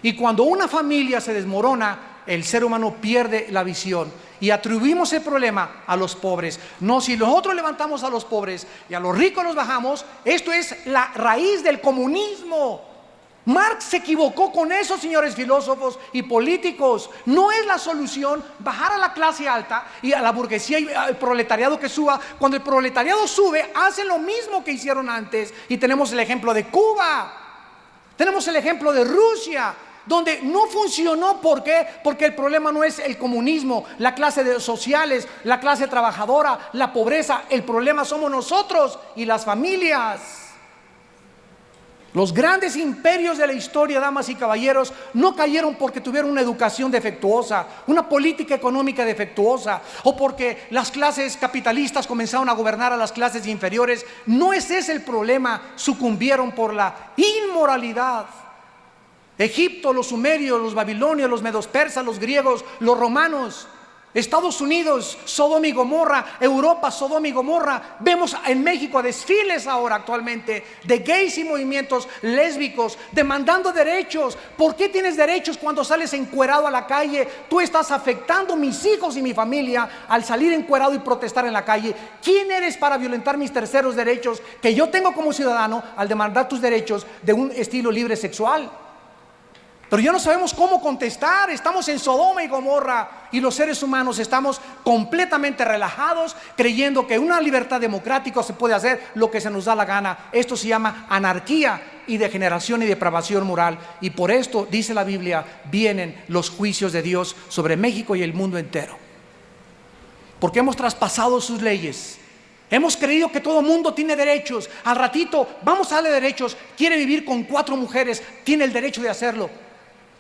Y cuando una familia se desmorona, el ser humano pierde la visión. Y atribuimos el problema a los pobres. No, si nosotros levantamos a los pobres y a los ricos los bajamos, esto es la raíz del comunismo. Marx se equivocó con eso, señores filósofos y políticos. No es la solución bajar a la clase alta y a la burguesía y al proletariado que suba. Cuando el proletariado sube, hacen lo mismo que hicieron antes. Y tenemos el ejemplo de Cuba, tenemos el ejemplo de Rusia, donde no funcionó. ¿Por qué? Porque el problema no es el comunismo, la clase sociales, la clase trabajadora, la pobreza. El problema somos nosotros y las familias. Los grandes imperios de la historia, damas y caballeros, no cayeron porque tuvieron una educación defectuosa, una política económica defectuosa, o porque las clases capitalistas comenzaron a gobernar a las clases inferiores. No es ese el problema. Sucumbieron por la inmoralidad. Egipto, los sumerios, los babilonios, los medos persas, los griegos, los romanos. Estados Unidos, Sodoma y Gomorra; Europa, Sodoma y Gomorra. Vemos en México desfiles ahora actualmente de gays y movimientos lésbicos demandando derechos. ¿Por qué tienes derechos cuando sales encuerado a la calle? Tú estás afectando mis hijos y mi familia al salir encuerado y protestar en la calle. ¿Quién eres para violentar mis terceros derechos que yo tengo como ciudadano al demandar tus derechos de un estilo libre sexual? Pero ya no sabemos cómo contestar. Estamos en Sodoma y Gomorra y los seres humanos estamos completamente relajados, creyendo que una libertad democrática se puede hacer lo que se nos da la gana. Esto se llama anarquía y degeneración y depravación moral. Y por esto, dice la Biblia, vienen los juicios de Dios sobre México y el mundo entero. Porque hemos traspasado sus leyes. Hemos creído que todo mundo tiene derechos. Al ratito vamos a darle derechos. Quiere vivir con 4 mujeres, tiene el derecho de hacerlo.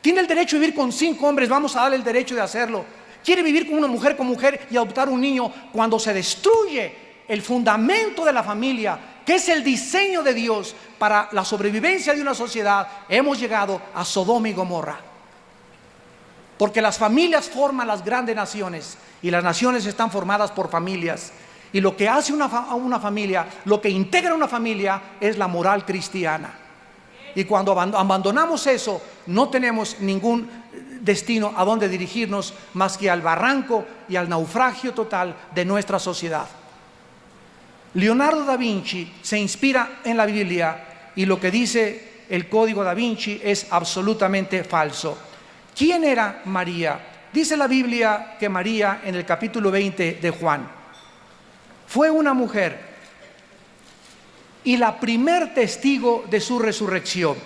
Tiene el derecho de vivir con 5 hombres, vamos a darle el derecho de hacerlo. Quiere vivir con una mujer con mujer y adoptar un niño. Cuando se destruye el fundamento de la familia, que es el diseño de Dios para la sobrevivencia de una sociedad, hemos llegado a Sodoma y Gomorra. Porque las familias forman las grandes naciones y las naciones están formadas por familias. Y lo que hace una familia, lo que integra una familia es la moral cristiana. Y cuando abandonamos eso, no tenemos ningún destino a donde dirigirnos más que al barranco y al naufragio total de nuestra sociedad. Leonardo da Vinci se inspira en la Biblia y lo que dice el Código da Vinci es absolutamente falso. ¿Quién era María? Dice la Biblia que María, en el capítulo 20 de Juan, fue una mujer y la primer testigo de su resurrección.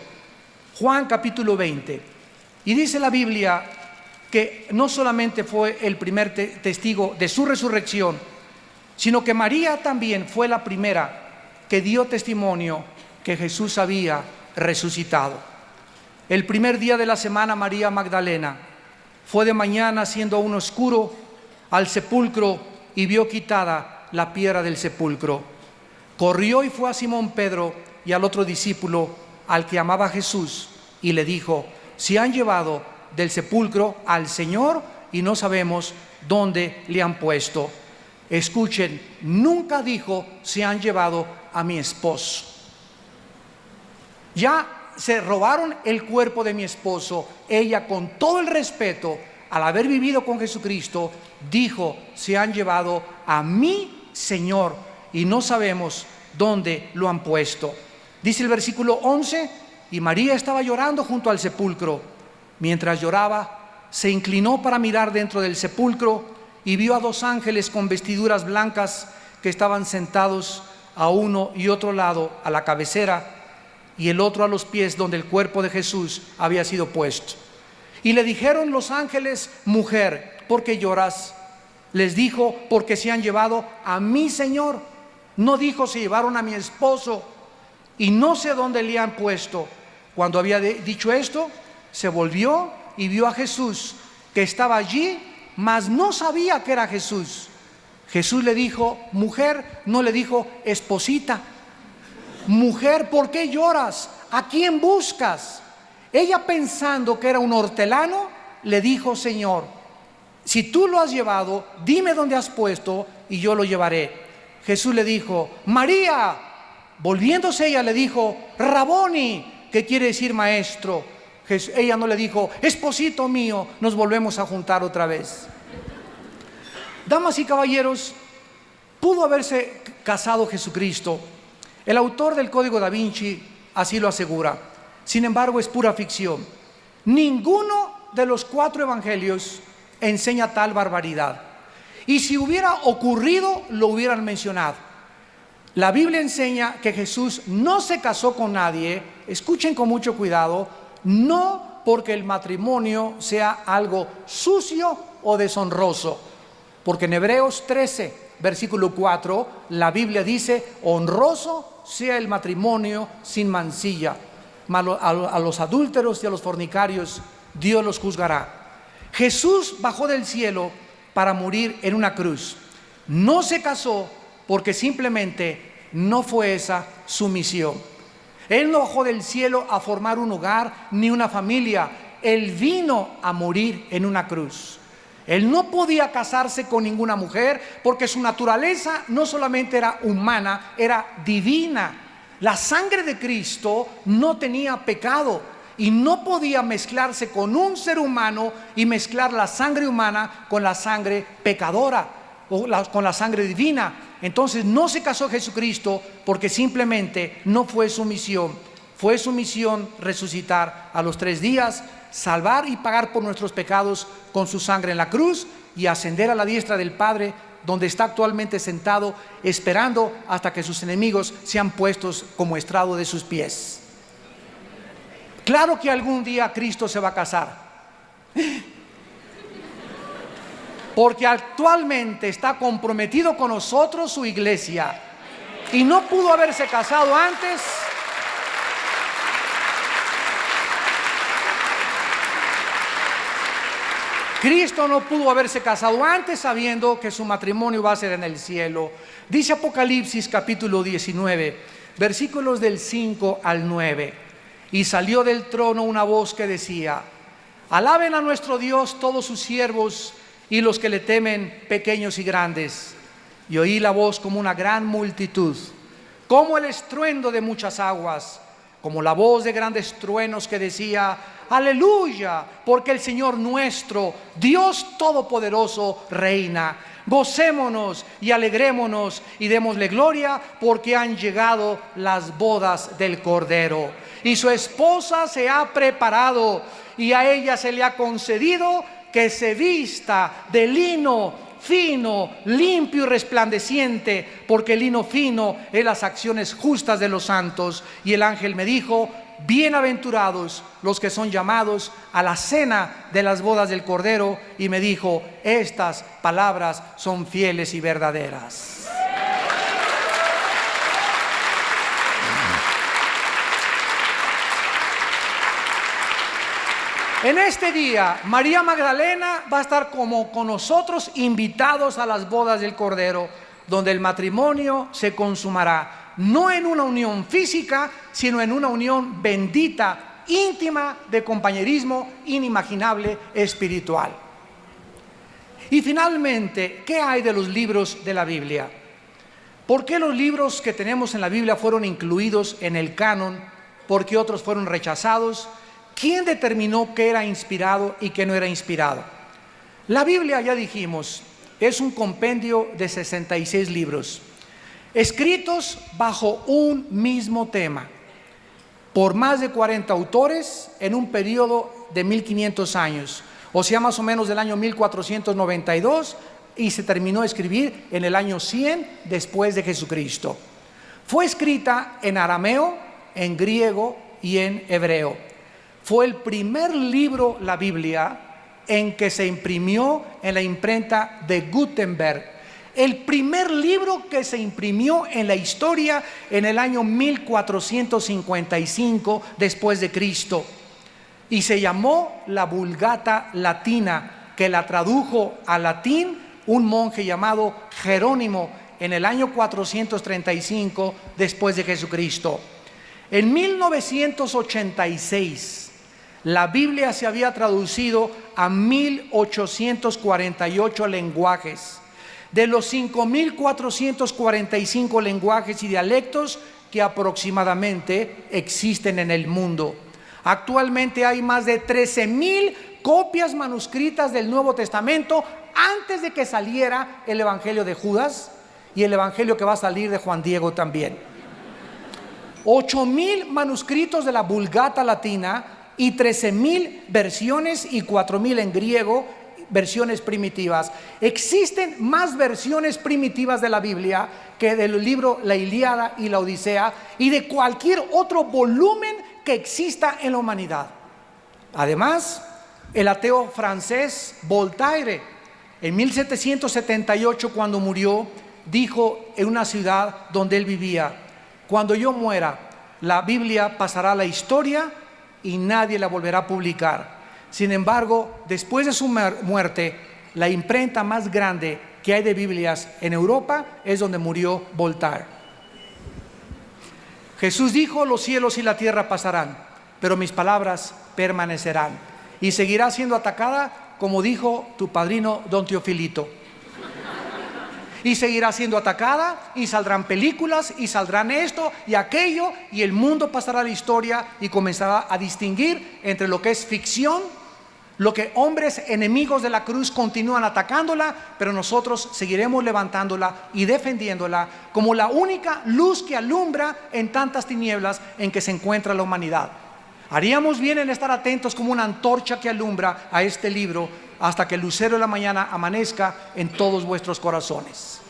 Juan capítulo 20. Y dice la Biblia que no solamente fue el primer testigo de su resurrección, sino que María también fue la primera que dio testimonio que Jesús había resucitado. El primer día de la semana, María Magdalena fue de mañana, siendo aún oscuro, al sepulcro y vio quitada la piedra del sepulcro. Corrió y fue a Simón Pedro y al otro discípulo, al que amaba Jesús, y le dijo: se han llevado del sepulcro al Señor y no sabemos dónde le han puesto. Escuchen, nunca dijo: se han llevado a mi esposo. Ya se robaron el cuerpo de mi esposo. Ella, con todo el respeto, al haber vivido con Jesucristo, dijo: se han llevado a mi Señor y no sabemos dónde lo han puesto. Dice el versículo 11: y María estaba llorando junto al sepulcro. Mientras lloraba, se inclinó para mirar dentro del sepulcro y vio a 2 ángeles con vestiduras blancas que estaban sentados a uno y otro lado, a la cabecera y el otro a los pies donde el cuerpo de Jesús había sido puesto. Y le dijeron los ángeles: mujer, ¿por qué lloras? Les dijo: porque se han llevado a mi Señor. No dijo: se llevaron a mi esposo y no sé dónde le han puesto. Cuando había dicho esto, se volvió y vio a Jesús, que estaba allí, mas no sabía que era Jesús. Jesús le dijo: mujer. No le dijo esposita. Mujer, ¿por qué lloras? ¿A quién buscas? Ella, pensando que era un hortelano, le dijo: Señor, si tú lo has llevado, dime dónde has puesto y yo lo llevaré. Jesús le dijo: María. Volviéndose ella le dijo: Raboni, que quiere decir maestro. Ella no le dijo: esposito mío, nos volvemos a juntar otra vez. Damas y caballeros, pudo haberse casado Jesucristo. El autor del Código da Vinci así lo asegura. Sin embargo, es pura ficción. Ninguno de los 4 evangelios enseña tal barbaridad. Y si hubiera ocurrido, lo hubieran mencionado. La Biblia enseña que Jesús no se casó con nadie. Escuchen con mucho cuidado. No porque el matrimonio sea algo sucio o deshonroso. Porque en Hebreos 13, versículo 4, la Biblia dice: honroso sea el matrimonio sin mancilla. A los adúlteros y a los fornicarios Dios los juzgará. Jesús bajó del cielo para morir en una cruz. No se casó porque simplemente no fue esa su misión. Él no bajó del cielo a formar un hogar ni una familia. Él vino a morir en una cruz. Él no podía casarse con ninguna mujer porque su naturaleza no solamente era humana, era divina. La sangre de Cristo no tenía pecado y no podía mezclarse con un ser humano y mezclar la sangre humana con la sangre pecadora o con la sangre divina. Entonces no se casó Jesucristo porque simplemente no fue su misión. Fue su misión resucitar a los 3 días, salvar y pagar por nuestros pecados con su sangre en la cruz y ascender a la diestra del Padre, donde está actualmente sentado, esperando hasta que sus enemigos sean puestos como estrado de sus pies. Claro que algún día Cristo se va a casar, porque actualmente está comprometido con nosotros su iglesia, y no pudo haberse casado antes. Cristo no pudo haberse casado antes sabiendo que su matrimonio va a ser en el cielo. Dice Apocalipsis capítulo 19, versículos del 5 al 9. Y salió del trono una voz que decía: alaben a nuestro Dios todos sus siervos y los que le temen, pequeños y grandes. Y oí la voz como una gran multitud, como el estruendo de muchas aguas, como la voz de grandes truenos que decía: aleluya, porque el Señor nuestro, Dios Todopoderoso, reina. Gocémonos y alegrémonos y démosle gloria, porque han llegado las bodas del Cordero. Y su esposa se ha preparado, y a ella se le ha concedido que se vista de lino fino, limpio y resplandeciente, porque el lino fino es las acciones justas de los santos. Y el ángel me dijo: bienaventurados los que son llamados a la cena de las bodas del Cordero. Y me dijo: estas palabras son fieles y verdaderas. En este día, María Magdalena va a estar como con nosotros, invitados a las bodas del Cordero, donde el matrimonio se consumará, no en una unión física, sino en una unión bendita, íntima, de compañerismo inimaginable, espiritual. Y finalmente, ¿qué hay de los libros de la Biblia? ¿Por qué los libros que tenemos en la Biblia fueron incluidos en el canon? ¿Por qué otros fueron rechazados? ¿Quién determinó qué era inspirado y qué no era inspirado? La Biblia, ya dijimos, es un compendio de 66 libros, escritos bajo un mismo tema, por más de 40 autores en un periodo de 1500 años, o sea, más o menos del año 1492, y se terminó de escribir en el año 100 después de Jesucristo. Fue escrita en arameo, en griego y en hebreo. Fue el primer libro, la Biblia, en que se imprimió en la imprenta de Gutenberg. El primer libro que se imprimió en la historia en el año 1455 después de Cristo. Y se llamó la Vulgata Latina, que la tradujo al latín un monje llamado Jerónimo en el año 435 después de Jesucristo. En 1986, la Biblia se había traducido a 1848 lenguajes, de los 5445 lenguajes y dialectos que aproximadamente existen en el mundo. Actualmente hay más de 13,000 copias manuscritas del Nuevo Testamento antes de que saliera el Evangelio de Judas y el Evangelio que va a salir de Juan Diego también. 8,000 manuscritos de la Vulgata Latina y 13,000 versiones y 4,000 en griego, versiones primitivas. Existen más versiones primitivas de la Biblia que del libro La Ilíada y la Odisea y de cualquier otro volumen que exista en la humanidad. Además, el ateo francés Voltaire, en 1778, cuando murió, dijo en una ciudad donde él vivía: cuando yo muera, la Biblia pasará a la historia y nadie la volverá a publicar. Sin embargo, después de su muerte, la imprenta más grande que hay de Biblias en Europa es donde murió Voltaire. Jesús dijo: los cielos y la tierra pasarán, pero mis palabras permanecerán. y seguirá siendo atacada, como dijo tu padrino don Teofilito. Y seguirá siendo atacada, y saldrán películas, y saldrán esto y aquello, y el mundo pasará a la historia y comenzará a distinguir entre lo que es ficción, lo que hombres enemigos de la cruz continúan atacándola, pero nosotros seguiremos levantándola y defendiéndola como la única luz que alumbra en tantas tinieblas en que se encuentra la humanidad. Haríamos bien en estar atentos como una antorcha que alumbra a este libro hasta que el lucero de la mañana amanezca en todos vuestros corazones.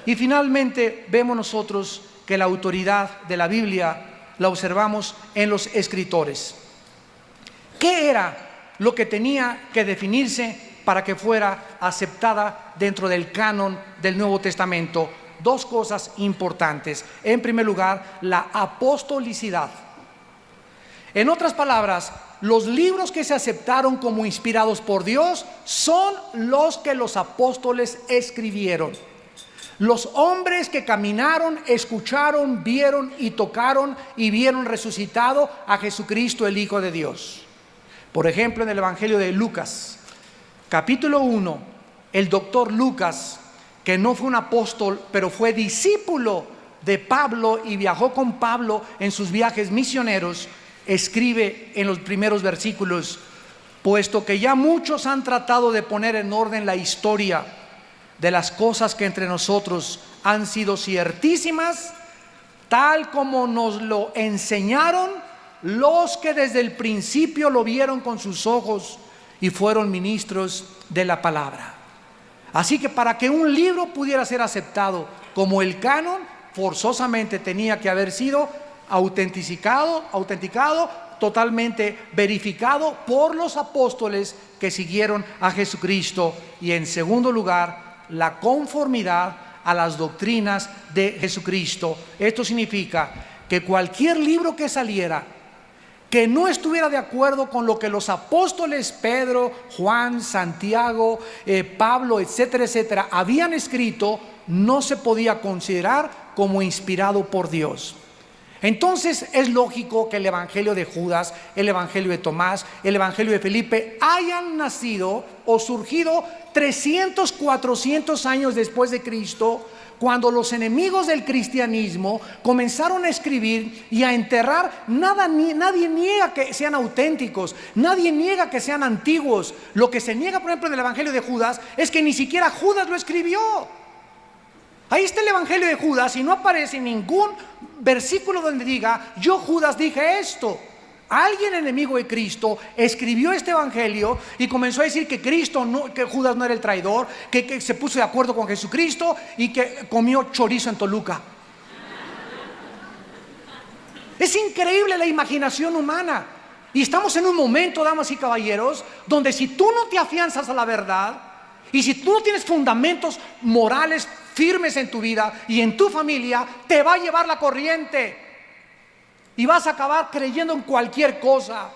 Y finalmente vemos nosotros que la autoridad de la Biblia la observamos en los escritores. ¿Qué era lo que tenía que definirse para que fuera aceptada dentro del canon del Nuevo Testamento? Dos cosas importantes. En primer lugar, la apostolicidad. En otras palabras, los libros que se aceptaron como inspirados por Dios son los que los apóstoles escribieron. Los hombres que caminaron, escucharon, vieron y tocaron y vieron resucitado a Jesucristo, el Hijo de Dios. Por ejemplo, en el Evangelio de Lucas, capítulo 1, el doctor Lucas, que no fue un apóstol, pero fue discípulo de Pablo y viajó con Pablo en sus viajes misioneros, escribe en los primeros versículos: puesto que ya muchos han tratado de poner en orden la historia de las cosas que entre nosotros han sido ciertísimas, tal como nos lo enseñaron los que desde el principio lo vieron con sus ojos y fueron ministros de la palabra. Así que para que un libro pudiera ser aceptado como el canon, forzosamente tenía que haber sido autenticado, totalmente verificado por los apóstoles que siguieron a Jesucristo. Y en segundo lugar, la conformidad a las doctrinas de Jesucristo. Esto significa que cualquier libro que saliera que no estuviera de acuerdo con lo que los apóstoles Pedro, Juan, Santiago, Pablo, etcétera, etcétera, habían escrito, no se podía considerar como inspirado por Dios. Entonces es lógico que el Evangelio de Judas, el Evangelio de Tomás, el Evangelio de Felipe hayan nacido o surgido 300, 400 años después de Cristo, cuando los enemigos del cristianismo comenzaron a escribir y a enterrar. Nadie niega que sean auténticos, nadie niega que sean antiguos. Lo que se niega, por ejemplo, en el Evangelio de Judas es que ni siquiera Judas lo escribió. Ahí está el Evangelio de Judas y no aparece ningún versículo donde diga: yo, Judas, dije esto. Alguien enemigo de Cristo escribió este evangelio y comenzó a decir que que Judas no era el traidor, que se puso de acuerdo con Jesucristo y que comió chorizo en Toluca. Es increíble la imaginación humana. Y estamos en un momento, damas y caballeros, donde si tú no te afianzas a la verdad y si tú no tienes fundamentos morales firmes en tu vida y en tu familia, te va a llevar la corriente. Y vas a acabar creyendo en cualquier cosa.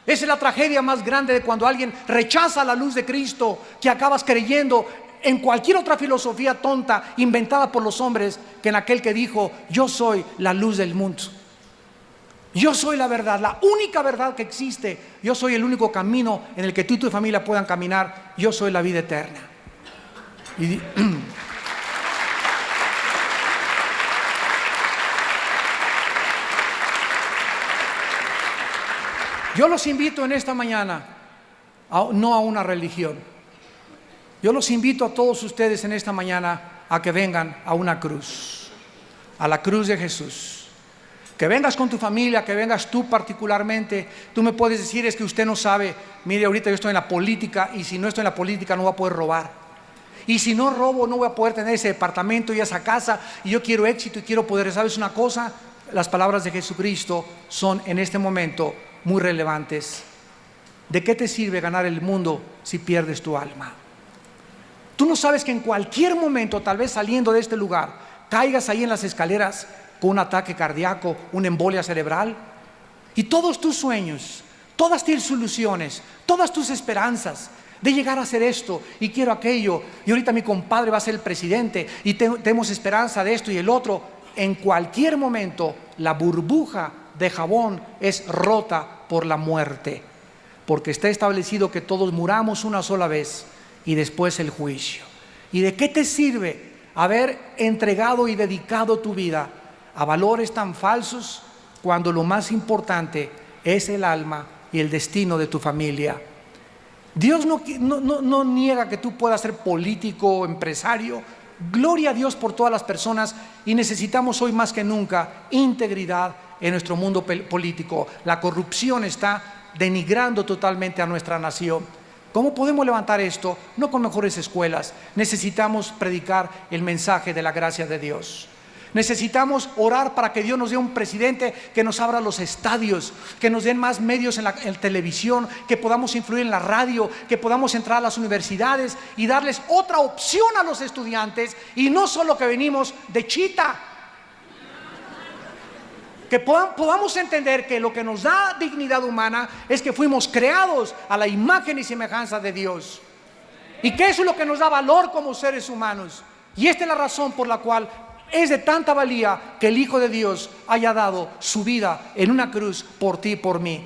Esa es la tragedia más grande de cuando alguien rechaza la luz de Cristo, que acabas creyendo en cualquier otra filosofía tonta inventada por los hombres que en aquel que dijo: yo soy la luz del mundo, yo soy la verdad, la única verdad que existe, yo soy el único camino en el que tú y tu familia puedan caminar, yo soy la vida eterna. Yo los invito en esta mañana, no a una religión. Yo los invito a todos ustedes en esta mañana a que vengan a una cruz, a la cruz de Jesús. Que vengas con tu familia, que vengas tú particularmente. Tú me puedes decir: es que usted no sabe, mire, ahorita yo estoy en la política y si no estoy en la política no voy a poder robar. Y si no robo no voy a poder tener ese departamento y esa casa y yo quiero éxito y quiero poder. ¿Sabes una cosa? Las palabras de Jesucristo son en este momento muy relevantes. ¿De qué te sirve ganar el mundo si pierdes tu alma? Tú no sabes que en cualquier momento, tal vez saliendo de este lugar, caigas ahí en las escaleras con un ataque cardíaco, una embolia cerebral, y todos tus sueños, todas tus ilusiones, todas tus esperanzas de llegar a hacer esto y quiero aquello, y ahorita mi compadre va a ser el presidente y tenemos esperanza de esto y el otro. En cualquier momento la burbuja de jabón es rota por la muerte. porque está establecido que todos muramos una sola vez y después el juicio. ¿Y de qué te sirve haber entregado y dedicado tu vida a valores tan falsos cuando lo más importante es el alma y el destino de tu familia? Dios no niega que tú puedas ser político o empresario. Gloria a Dios por todas las personas, y necesitamos hoy más que nunca integridad en nuestro mundo político. La corrupción está denigrando totalmente a nuestra nación. ¿Cómo podemos levantar esto? No con mejores escuelas. Necesitamos predicar el mensaje de la gracia de Dios. Necesitamos orar para que Dios nos dé un presidente que nos abra los estadios, que nos den más medios en televisión, que podamos influir en la radio, que podamos entrar a las universidades y darles otra opción a los estudiantes, y no solo que venimos de chita. Que podamos entender que lo que nos da dignidad humana es que fuimos creados a la imagen y semejanza de Dios, y que eso es lo que nos da valor como seres humanos. Y esta es la razón por la cual es de tanta valía que el Hijo de Dios haya dado su vida en una cruz por ti y por mí,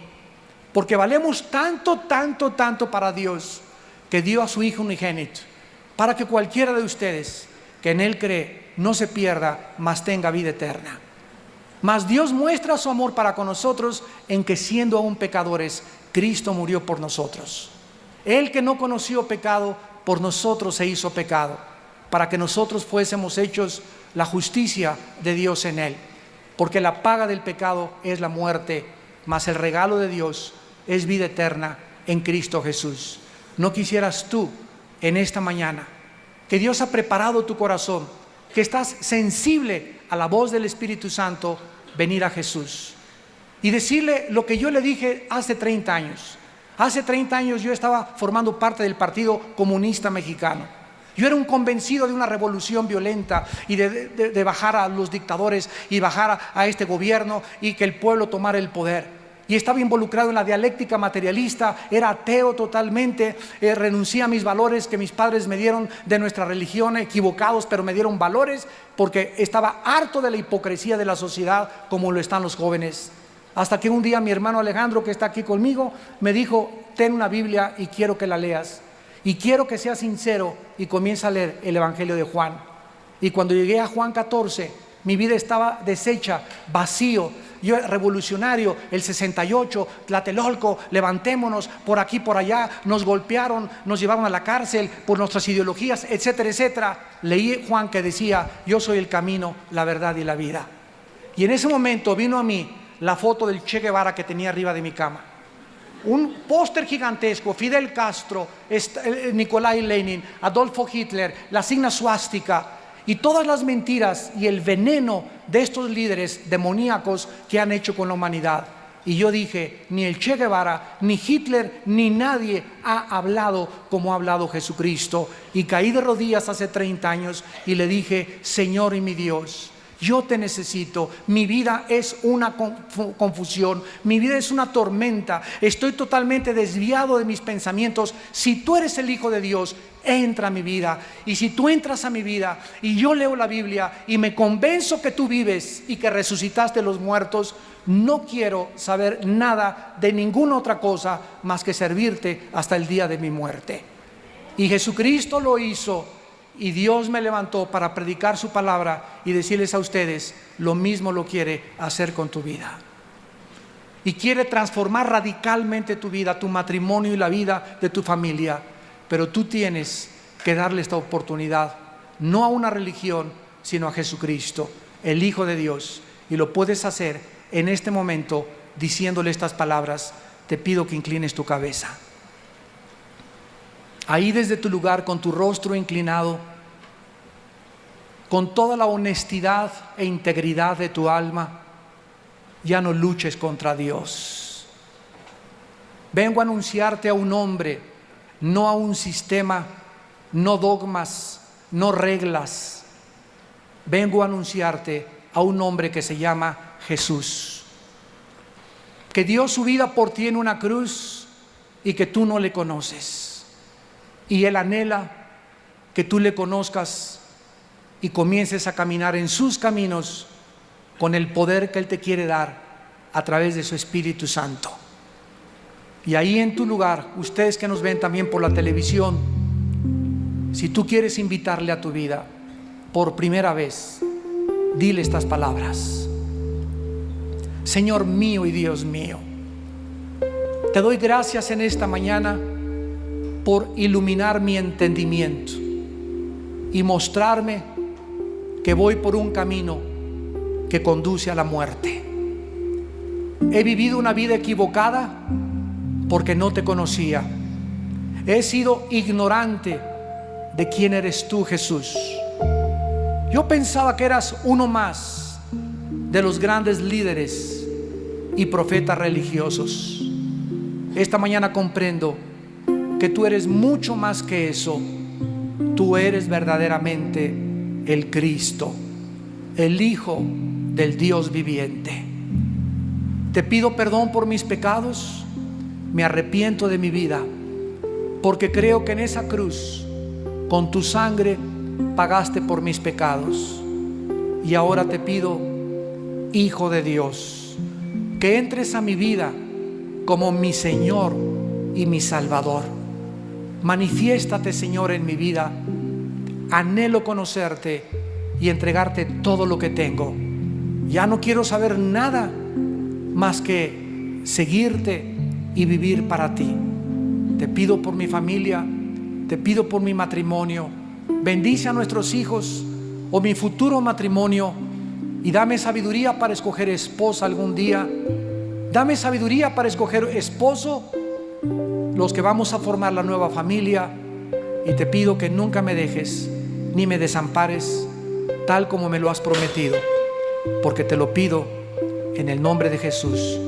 porque valemos tanto, tanto, tanto para Dios, que dio a su Hijo unigénito, para que cualquiera de ustedes que en Él cree no se pierda, mas tenga vida eterna. Mas Dios muestra su amor para con nosotros en que, siendo aún pecadores, Cristo murió por nosotros. Él, que no conoció pecado, por nosotros se hizo pecado, para que nosotros fuésemos hechos la justicia de Dios en Él. Porque la paga del pecado es la muerte, mas el regalo de Dios es vida eterna en Cristo Jesús. ¿No quisieras tú en esta mañana que Dios ha preparado tu corazón, que estás sensible a la voz del Espíritu Santo, venir a Jesús y decirle lo que yo le dije hace 30 años? Hace 30 años yo estaba formando parte del Partido Comunista Mexicano. Yo era un convencido de una revolución violenta y de bajar a los dictadores y bajar a este gobierno y que el pueblo tomara el poder. Y estaba involucrado en la dialéctica materialista, era ateo totalmente, renuncié a mis valores que mis padres me dieron de nuestra religión, equivocados, pero me dieron valores, porque estaba harto de la hipocresía de la sociedad como lo están los jóvenes. Hasta que un día mi hermano Alejandro, que está aquí conmigo, me dijo: ten una Biblia y quiero que la leas. Y quiero que seas sincero y comienza a leer el Evangelio de Juan. Y cuando llegué a Juan 14, mi vida estaba deshecha, vacío. Yo era revolucionario, el 68, Tlatelolco, levantémonos, por aquí, por allá, nos golpearon, nos llevaron a la cárcel por nuestras ideologías, etcétera, etcétera. Leí Juan que decía: yo soy el camino, la verdad y la vida. Y en ese momento vino a mí la foto del Che Guevara que tenía arriba de mi cama. Un póster gigantesco, Fidel Castro, Nikolai Lenin, Adolfo Hitler, la signa suástica y todas las mentiras y el veneno de estos líderes demoníacos que han hecho con la humanidad. Y yo dije: ni el Che Guevara, ni Hitler, ni nadie ha hablado como ha hablado Jesucristo. Y caí de rodillas hace 30 años y le dije: Señor y mi Dios, yo te necesito. Mi vida es una confusión, mi vida es una tormenta, estoy totalmente desviado de mis pensamientos. Si tú eres el Hijo de Dios, entra a mi vida. Y si tú entras a mi vida y yo leo la Biblia y me convenzo que tú vives y que resucitaste de los muertos, no quiero saber nada de ninguna otra cosa más que servirte hasta el día de mi muerte. Y Jesucristo lo hizo. Y Dios me levantó para predicar su palabra y decirles a ustedes: lo mismo lo quiere hacer con tu vida. Y quiere transformar radicalmente tu vida, tu matrimonio y la vida de tu familia. Pero tú tienes que darle esta oportunidad, no a una religión, sino a Jesucristo, el Hijo de Dios. Y lo puedes hacer en este momento diciéndole estas palabras: te pido que inclines tu cabeza. Ahí desde tu lugar, con tu rostro inclinado, con toda la honestidad e integridad de tu alma, ya no luches contra Dios. Vengo a anunciarte a un hombre, no a un sistema, no dogmas, no reglas. Vengo a anunciarte a un hombre que se llama Jesús, que dio su vida por ti en una cruz y que tú no le conoces. Y Él anhela que tú le conozcas y comiences a caminar en sus caminos con el poder que Él te quiere dar a través de su Espíritu Santo. Y ahí en tu lugar, ustedes que nos ven también por la televisión, si tú quieres invitarle a tu vida por primera vez, dile estas palabras: Señor mío y Dios mío, te doy gracias en esta mañana por iluminar mi entendimiento y mostrarme que voy por un camino que conduce a la muerte. He vivido una vida equivocada porque no te conocía. He sido ignorante de quién eres tú, Jesús. Yo pensaba que eras uno más de los grandes líderes y profetas religiosos. Esta mañana comprendo que tú eres mucho más que eso. Tú eres verdaderamente el Cristo, el Hijo del Dios viviente. Te pido perdón por mis pecados. Me arrepiento de mi vida, porque creo que en esa cruz, con tu sangre, pagaste por mis pecados. Y ahora te pido, Hijo de Dios, que entres a mi vida como mi Señor y mi Salvador. Manifiéstate, Señor, en mi vida. Anhelo conocerte y entregarte todo lo que tengo. Ya no quiero saber nada más que seguirte y vivir para ti. Te pido por mi familia, te pido por mi matrimonio. Bendice a nuestros hijos o mi futuro matrimonio y dame sabiduría para escoger esposa algún día. Dame sabiduría para escoger esposo, los que vamos a formar la nueva familia. Y te pido que nunca me dejes ni me desampares, tal como me lo has prometido, porque te lo pido en el nombre de Jesús.